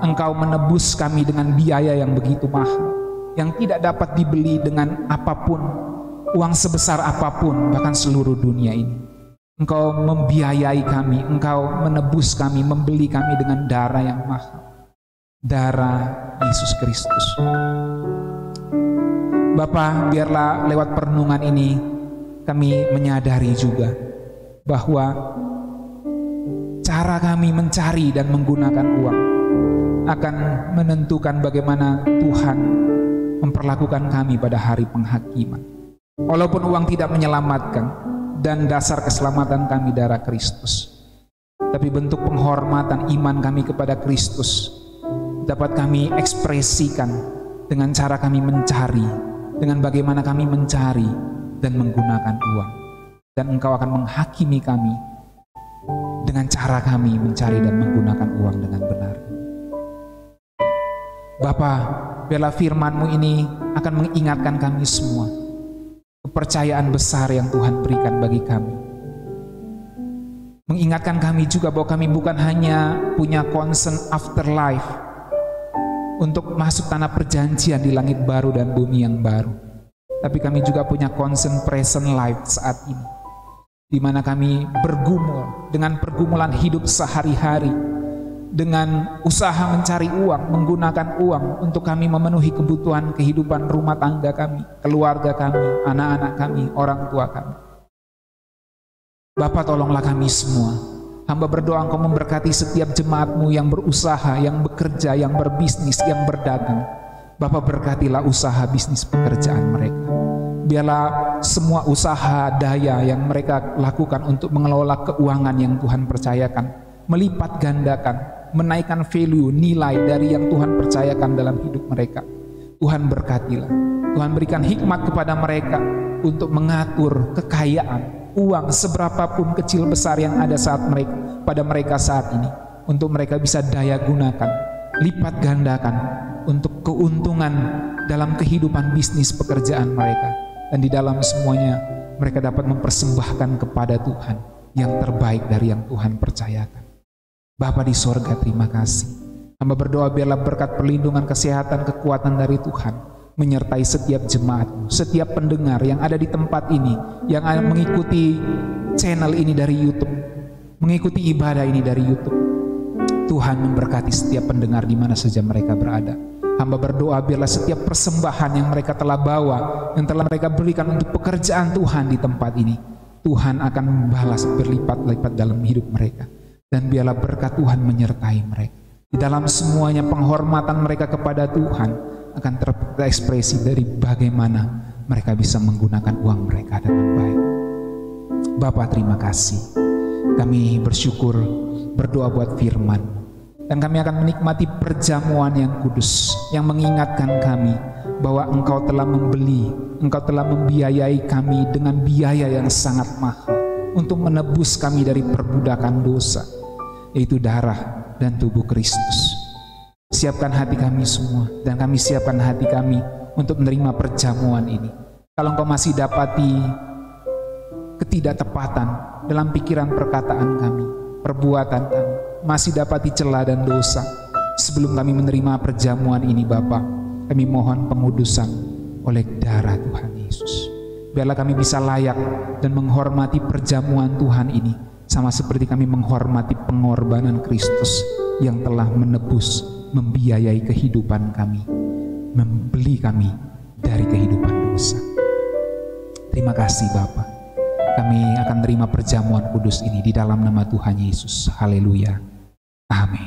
Engkau menebus kami dengan biaya yang begitu mahal, yang tidak dapat dibeli dengan apapun, uang sebesar apapun, bahkan seluruh dunia ini. Engkau membiayai kami, Engkau menebus kami, membeli kami dengan darah yang mahal, darah Yesus Kristus. Bapa, biarlah lewat perenungan ini kami menyadari juga bahwa cara kami mencari dan menggunakan uang akan menentukan bagaimana Tuhan memperlakukan kami pada hari penghakiman. Walaupun uang tidak menyelamatkan dan dasar keselamatan kami darah Kristus, tapi bentuk penghormatan iman kami kepada Kristus dapat kami ekspresikan dengan cara kami mencari, dengan bagaimana kami mencari dan menggunakan uang. Dan Engkau akan menghakimi kami dengan cara kami mencari dan menggunakan uang dengan benar. Bapa, biarlah firman-Mu ini akan mengingatkan kami semua kepercayaan besar yang Tuhan berikan bagi kami. Mengingatkan kami juga bahwa kami bukan hanya punya concern afterlife untuk masuk tanah perjanjian di langit baru dan bumi yang baru, tapi kami juga punya concern present life saat ini, di mana kami bergumul dengan pergumulan hidup sehari-hari, dengan usaha mencari uang, menggunakan uang untuk kami memenuhi kebutuhan kehidupan rumah tangga kami, keluarga kami, anak-anak kami, orang tua kami. Bapa, tolonglah kami semua. Hamba berdoa Engkau memberkati setiap jemaat-Mu yang berusaha, yang bekerja, yang berbisnis, yang berdagang. Bapa, berkatilah usaha bisnis pekerjaan mereka. Biarlah semua usaha daya yang mereka lakukan untuk mengelola keuangan yang Tuhan percayakan melipat gandakan, menaikkan value, nilai dari yang Tuhan percayakan dalam hidup mereka. Tuhan berkatilah. Tuhan berikan hikmat kepada mereka untuk mengatur kekayaan, uang seberapapun kecil besar yang ada pada mereka saat ini, untuk mereka bisa daya gunakan, lipat gandakan untuk keuntungan dalam kehidupan bisnis pekerjaan mereka. Dan di dalam semuanya mereka dapat mempersembahkan kepada Tuhan yang terbaik dari yang Tuhan percayakan. Bapa di sorga, terima kasih. Hamba berdoa biarlah berkat perlindungan, kesehatan, kekuatan dari Tuhan menyertai setiap jemaat-Mu, setiap pendengar yang ada di tempat ini, yang mengikuti channel ini dari YouTube, mengikuti ibadah ini dari YouTube. Tuhan memberkati setiap pendengar di mana saja mereka berada. Hamba berdoa biarlah setiap persembahan yang mereka telah bawa, yang telah mereka berikan untuk pekerjaan Tuhan di tempat ini, Tuhan akan membalas berlipat-lipat dalam hidup mereka. Dan biarlah berkat Tuhan menyertai mereka. Di dalam semuanya penghormatan mereka kepada Tuhan akan terekspresi dari bagaimana mereka bisa menggunakan uang mereka dengan baik. Bapa, terima kasih. Kami bersyukur, berdoa buat firman, dan kami akan menikmati perjamuan yang kudus yang mengingatkan kami bahwa Engkau telah membeli, Engkau telah membiayai kami dengan biaya yang sangat mahal untuk menebus kami dari perbudakan dosa, yaitu darah dan tubuh Kristus. Siapkan hati kami semua, dan kami siapkan hati kami untuk menerima perjamuan ini. Kalau Engkau masih dapati ketidaktepatan dalam pikiran perkataan kami, perbuatan kami, masih dapati celah dan dosa, sebelum kami menerima perjamuan ini Bapa, kami mohon pengudusan oleh darah Tuhan Yesus. Biarlah kami bisa layak dan menghormati perjamuan Tuhan ini, sama seperti kami menghormati pengorbanan Kristus yang telah menebus, membiayai kehidupan kami, membeli kami dari kehidupan dosa. Terima kasih Bapa. Kami akan terima perjamuan kudus ini di dalam nama Tuhan Yesus. Haleluya. Amin.